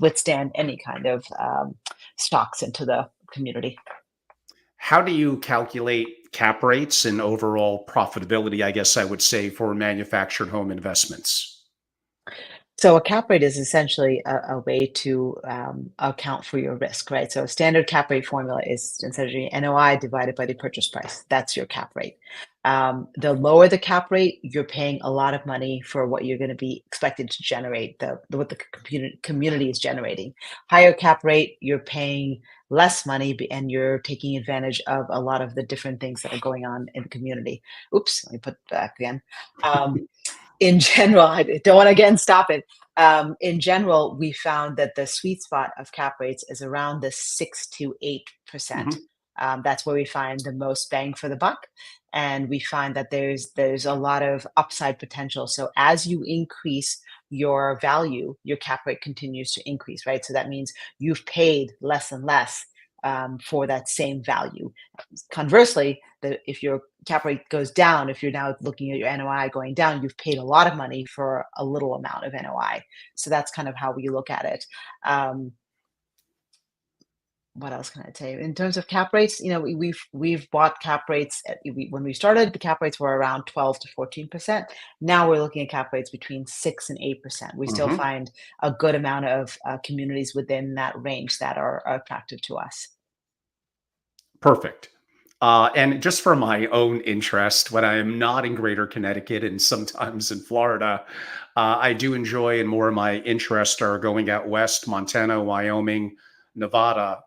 withstand any kind of shocks into the community. How do you calculate cap rates and overall profitability, I guess I would say, for manufactured home investments? So a cap rate is essentially a way to account for your risk, right? So a standard cap rate formula is essentially NOI divided by the purchase price. That's your cap rate. The lower the cap rate, you're paying a lot of money for what you're going to be expected to generate, what the community is generating. Higher cap rate, you're paying less money and you're taking advantage of a lot of the different things that are going on in the community. Oops, let me put back again. Um, in general, I don't want to again stop it. In general, we found that the sweet spot of cap rates is around the 6 to 8%. Mhm. That's where we find the most bang for the buck, and we find that there's a lot of upside potential. So as you increase your value, your cap rate continues to increase, right? So that means you've paid less and less for that same value. Conversely, if your cap rate goes down, if you're now looking at your NOI going down, you've paid a lot of money for a little amount of NOI. So that's kind of how we look at it. Um, what else can I tell you? In terms of cap rates, we've bought cap rates when we started. The cap rates were around 12 to 14%. Now we're looking at cap rates between 6 and 8%. We still Mhm. find a good amount of communities within that range that are attractive to us. Perfect. And just for my own interest, when I am not in Greater Connecticut and sometimes in Florida, I do enjoy, and more of my interests are going out west, Montana, Wyoming, Nevada.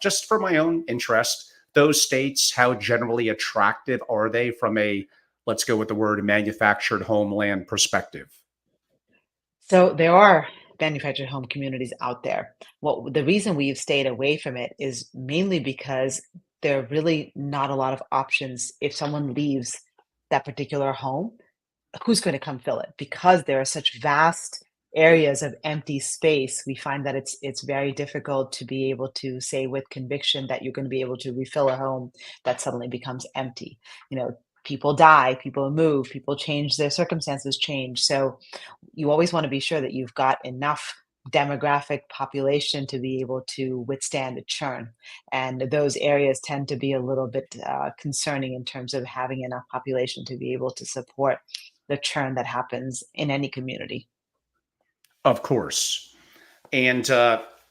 Just for my own interest, those states, how generally attractive are they from a, let's go with the word, manufactured homeland perspective? So there are manufactured home communities out there. Well, the reason we've stayed away from it is mainly because there are really not a lot of options. If someone leaves that particular home, who's going to come fill it? Because there are such vast areas of empty space, we find that it's very difficult to be able to say with conviction that you're going to be able to refill a home that suddenly becomes empty. You know, people die, people move, people change, their circumstances change. So you always want to be sure that you've got enough demographic population to be able to withstand a churn. And those areas tend to be a little bit concerning in terms of having enough population to be able to support the churn that happens in any community. Of course. And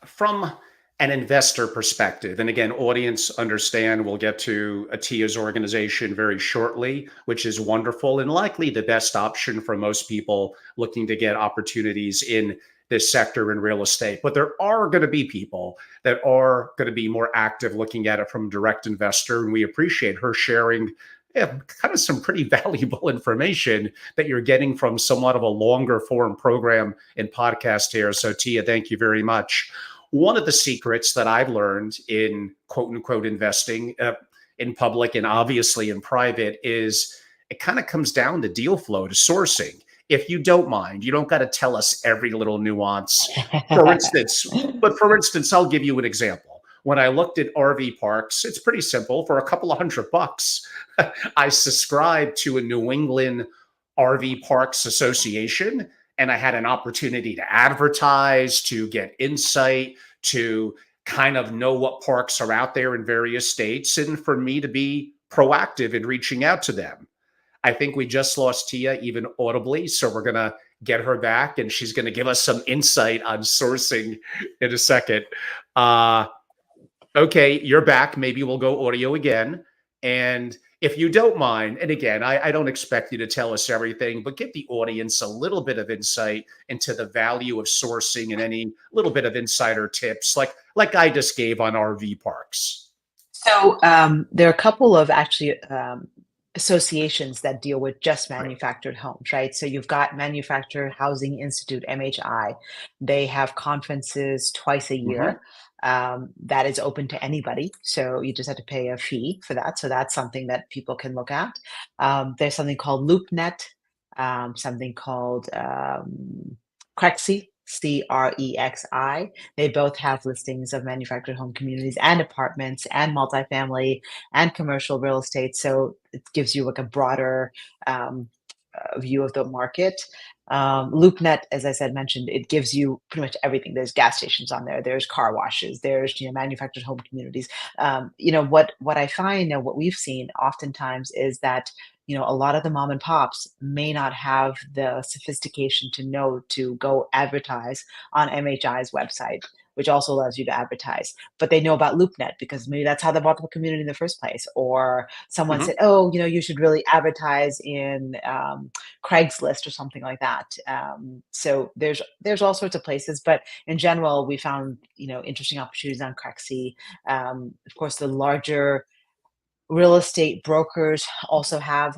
from an investor perspective, and again, audience understand, we'll get to Atia's organization very shortly, which is wonderful and likely the best option for most people looking to get opportunities in this sector in real estate. But there are going to be people that are going to be more active looking at it from direct investor. And we appreciate her sharing, yeah, kind of some pretty valuable information that you're getting from somewhat of a longer form program and podcast here. So, Teah, thank you very much. One of the secrets that I've learned in quote unquote investing in public and obviously in private is it kind of comes down to deal flow, to sourcing. If you don't mind, you don't got to tell us every little nuance. For instance, but for instance, I'll give you an example. When I looked at RV parks, it's pretty simple. For a couple of $100, I subscribed to a New England RV Parks Association, and I had an opportunity to advertise, to get insight, to kind of know what parks are out there in various states, and for me to be proactive in reaching out to them. I think we just lost Teah even audibly, so we're gonna get her back, and she's gonna give us some insight on sourcing in a second. Uh, okay, you're back. Maybe we'll go audio again. And if you don't mind, and again, I don't expect you to tell us everything, but give the audience a little bit of insight into the value of sourcing and any little bit of insider tips, like I just gave on RV parks. So there are a couple of actually associations that deal with just Great. manufactured homes, right? So you've got Manufactured Housing Institute, MHI. They have conferences twice a Mhm. year. That is open to anybody. So you just have to pay a fee for that. So that's something that people can look at. There's something called LoopNet, something called Crexi, CREXI. They both have listings of manufactured home communities and apartments and multifamily and commercial real estate. So it gives you like a broader um, view of the market. LoopNet, as I said, mentioned, it gives you pretty much everything. There's gas stations on there. There's car washes. There's manufactured home communities. What I find and what we've seen oftentimes is that a lot of the mom and pops may not have the sophistication to know to go advertise on MHI's website, which also allows you to advertise. But they know about LoopNet because maybe that's how they bought the community in the first place. Or someone Mhm. said, "Oh, you should really advertise in Craigslist or something like that." So there's all sorts of places, but in general, we found interesting opportunities on Craigslist. Of course, the larger real estate brokers also have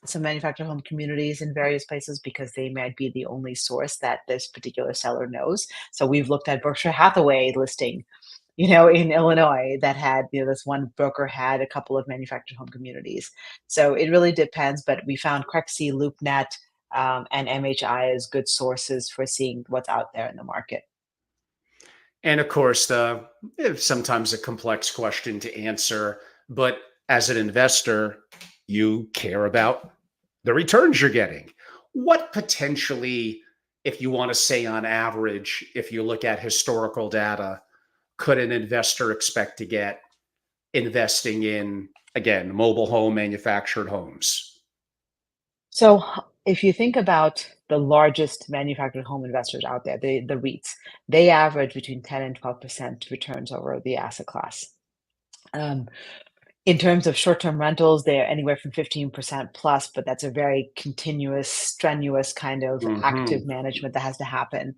some manufactured home communities in various places because they might be the only source that this particular seller knows. So we've looked at Berkshire Hathaway listing, in Illinois that had, this one broker had a couple of manufactured home communities. So it really depends, but we found Crexi, LoopNet, and MHI as good sources for seeing what's out there in the market. And of course, the sometimes a complex question to answer, but as an investor, you care about the returns you're getting. What potentially, if you want to say on average, if you look at historical data, could an investor expect to get investing in, again, mobile home manufactured homes? So if you think about the largest manufactured home investors out there, the REITs, they average between 10 and 12% returns over the asset class. Um, In terms of short-term rentals, they're anywhere from 15% plus, but that's a very continuous, strenuous kind of active Mhm. management that has to happen.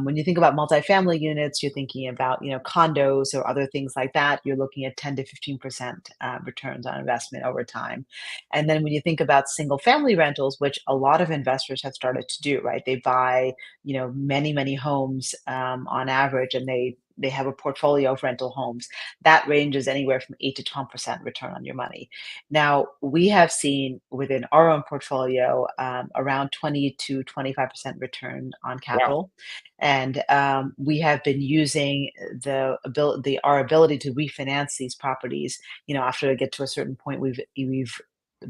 When you think about multifamily units, you're thinking about, condos or other things like that. You're looking at 10 to 15% returns on investment over time. And then when you think about single family rentals, which a lot of investors have started to do, right? They buy, many, many homes on average, and they have a portfolio of rental homes that ranges anywhere from 8 to 12% return on your money. Now, we have seen within our own portfolio around 20 to 25% return on Wow. capital. And we have been using our ability to refinance these properties. After they get to a certain point, we've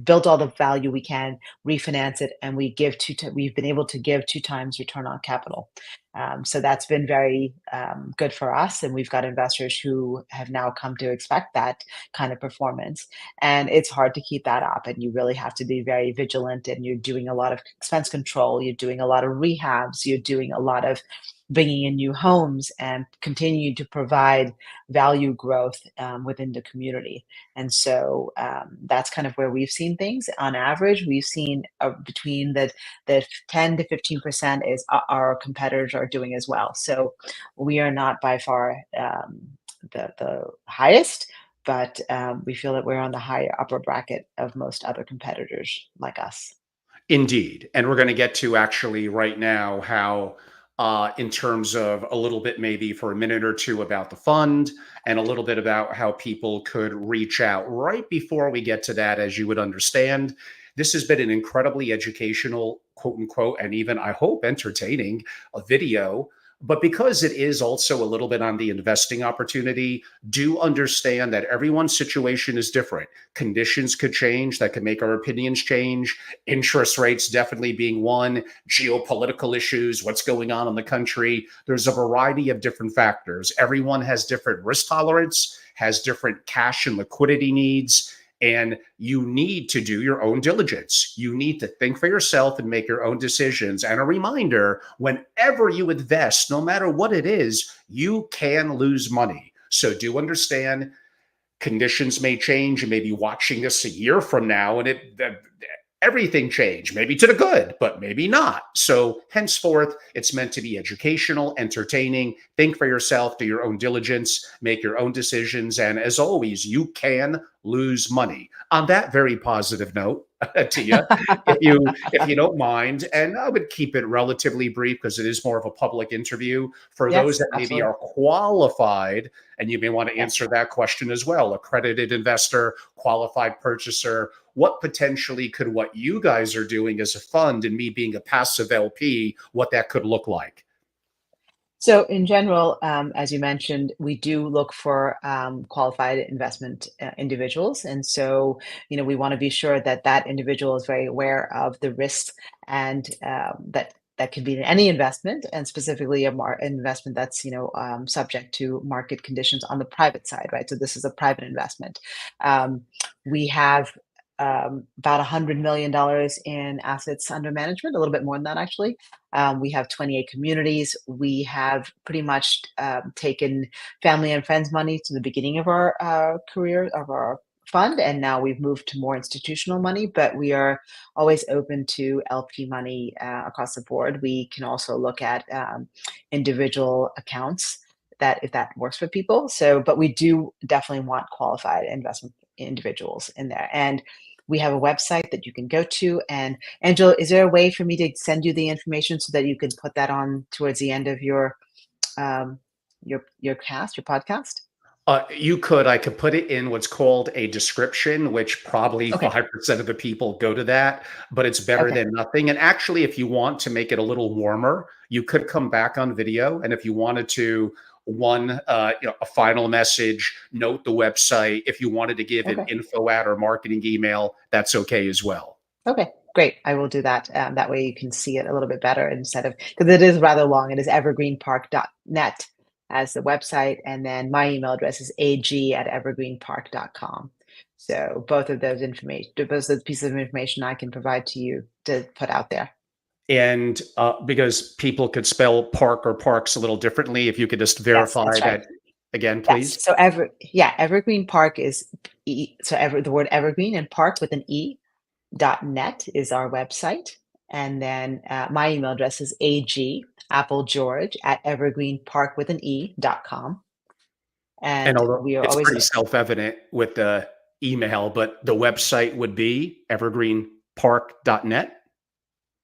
built all the value we can, refinance it, and we've been able to give 2 times return on capital. So that's been very good for us, and we've got investors who have now come to expect that kind of performance. And it's hard to keep that up, and you really have to be very vigilant. And you're doing a lot of expense control, you're doing a lot of rehabs, you're doing a lot of bringing in new homes and continue to provide value growth within the community. And so that's kind of where we've seen things. On average, we've seen between the 10 to 15% is our competitors are doing as well. So we are not by far the highest, but we feel that we're on the higher upper bracket of most other competitors like us. Indeed. And we're going to get to actually right now how, in terms of a little bit maybe for a minute or two about the fund and a little bit about how people could reach out. Right before we get to that, as you would understand, this has been an incredibly educational, quote unquote, and even I hope entertaining a video. But because it is also a little bit on the investing opportunity, do understand that everyone's situation is different. Conditions could change that could make our opinions change, interest rates definitely being one, geopolitical issues, what's going on in the country. There's a variety of different factors. Everyone has different risk tolerance, has different cash and liquidity needs. And you need to do your own diligence. You need to think for yourself and make your own decisions. And a reminder, whenever you invest, no matter what it is, you can lose money. So do understand conditions may change. You may be watching this a year from now, and everything changed, maybe to the good, but maybe not. So henceforth, it's meant to be educational, entertaining. Think for yourself, do your own diligence, make your own decisions, and as always, you can lose money. On that very positive note, Tia, if you don't mind, and I would keep it relatively brief because it is more of a public interview for those Yes, that maybe absolutely. are qualified, and you may want to Yes. answer that question as well. Accredited investor, qualified purchaser. What potentially could what you guys are doing as a fund and me being a passive LP, what that could look like? So in general, as you mentioned, we do look for qualified investment individuals, and so we want to be sure that that individual is very aware of the risks and that could be in any investment, and specifically investment that's subject to market conditions on the private side, right? So this is a private investment. We have about $100 million in assets under management, a little bit more than that, actually. We have 28 communities. We have pretty much taken family and friends money to the beginning of our career, of our fund, and now we've moved to more institutional money, but we are always open to LP money across the board. We can also look at individual accounts, that if that works for people. So, but we do definitely want qualified investment individuals in there. And we have a website that you can go to. And Angela, is there a way for me to send you the information so that you can put that on towards the end of um, your podcast? I could put it in what's called a description, which probably Okay. 5% of the people go to that, but it's better Okay. than nothing. And actually, if you want to make it a little warmer, you could come back on video. And if you wanted to, a final message, note the website. If you wanted to give an Okay. info ad or marketing email, that's okay as well. Okay, great. I will do that. That way you can see it a little bit better instead of, because it is rather long. It is evergreenpark.net as the website. And then my email address is ag@evergreenpark.com. So both of those information, both of the pieces of information I can provide to you to put out there. And because people could spell park or parks a little differently, if you could just Yes, verify that's right. that again, Yes. please. So Evergreen Park is the word evergreen and park with an E .net is our website. And then my email address is ag, at evergreenpark with an E.com. And And although we are it's always pretty self-evident with the email, but the website would be evergreenpark.net.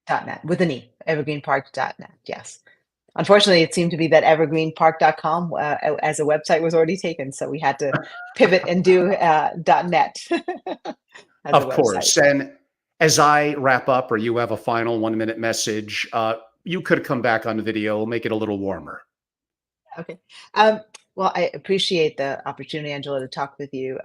.net with an E, evergreenpark.net. Yes. Unfortunately, it seemed to be that evergreenpark.com as a website was already taken. So we had to pivot and do .net as a Of website. course. And as I wrap up, or you have a final 1 minute message, you could come back on the video, make it a little warmer. Okay. Um, well, I appreciate the opportunity, Angela, to talk with you.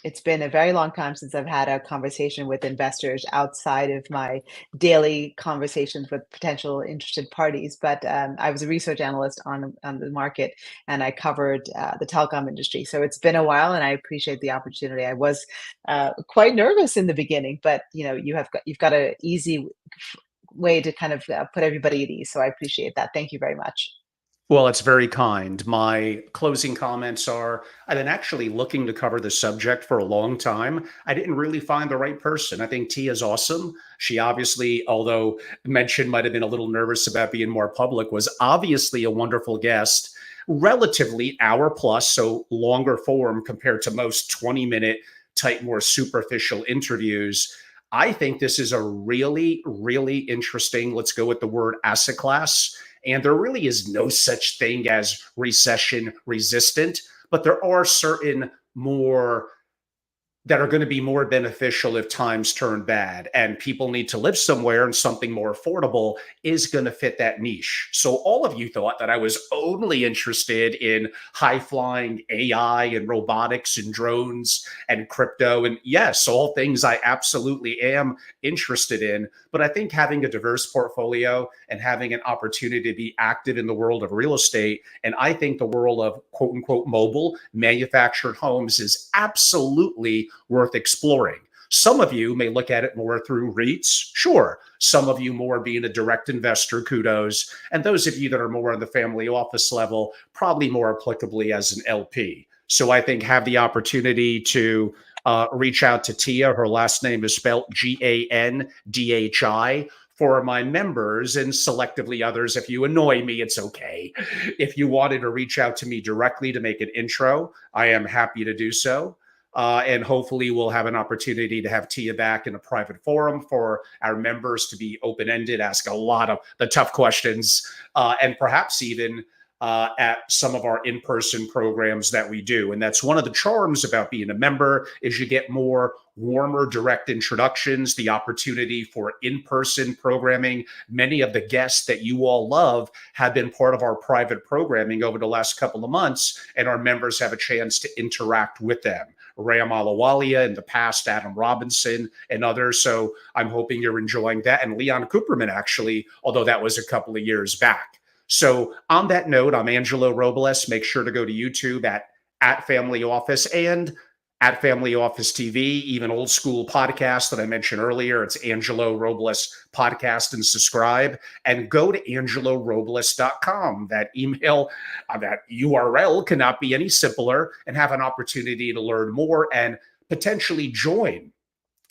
It's been a very long time since I've had a conversation with investors outside of my daily conversations with potential interested parties. But I was a research analyst on the market, and I covered the telecom industry. So it's been a while, and I appreciate the opportunity. I was quite nervous in the beginning, but you've got an easy way to kind of put everybody at ease. So I appreciate that. Thank you very much. Well, it's very kind. My closing comments are I've been actually looking to cover the subject for a long time. I didn't really find the right person. I think Teah is awesome. She obviously, although mentioned might have been a little nervous about being more public, was obviously a wonderful guest, relatively hour plus, so longer form compared to most 20-minute type, more superficial interviews. I think this is a really, really interesting, let's go with the word asset class, and there really is no such thing as recession resistant, but there are certain more that are going to be more beneficial if times turn bad and people need to live somewhere, and something more affordable is going to fit that niche. So all of you thought that I was only interested in high flying AI and robotics and drones and crypto. And yes, all things I absolutely am interested in. But I think having a diverse portfolio and having an opportunity to be active in the world of real estate, and I think the world of quote unquote mobile manufactured homes, is absolutely worth exploring. Some of you may look at it more through REITs, sure. Some of you more being a direct investor, kudos. And those of you that are more on the family office level, probably more applicably as an LP. So I think have the opportunity to reach out to Teah. Her last name is spelled Gandhi. For my members and selectively others, if you annoy me, it's okay. If you wanted to reach out to me directly to make an intro, I am happy to do so. And hopefully we'll have an opportunity to have Teah back in a private forum for our members to be open-ended, ask a lot of the tough questions, and perhaps even at some of our in-person programs that we do. And that's one of the charms about being a member, is you get more warmer, direct introductions, the opportunity for in-person programming. Many of the guests that you all love have been part of our private programming over the last couple of months, and our members have a chance to interact with them. Ram Alawalia in the past, Adam Robinson, and others. So I'm hoping you're enjoying that. And Leon Cooperman, actually, although that was a couple of years back. So on that note, I'm Angelo Robles. Make sure to go to YouTube at Family Office. And at Family Office TV, even old school podcasts that I mentioned earlier. It's Angelo Robles Podcast and subscribe. And go to angelorobles.com. That email, that URL cannot be any simpler, and have an opportunity to learn more and potentially join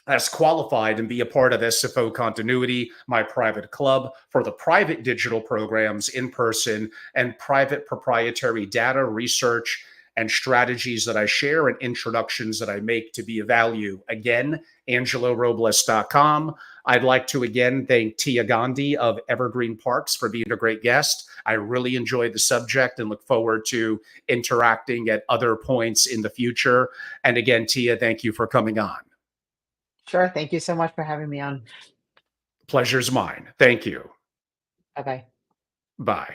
as qualified and be a part of SFO Continuity, my private club for the private digital programs in person and private proprietary data research and strategies that I share and introductions that I make to be of value. Again, angelorobles.com. I'd like to again thank Teah Gandhi of Evergreen Parkes for being a great guest. I really enjoyed the subject and look forward to interacting at other points in the future. And again, Teah, thank you for coming on. Sure. Thank you so much for having me on. Pleasure's mine. Thank you. Bye bye. Bye.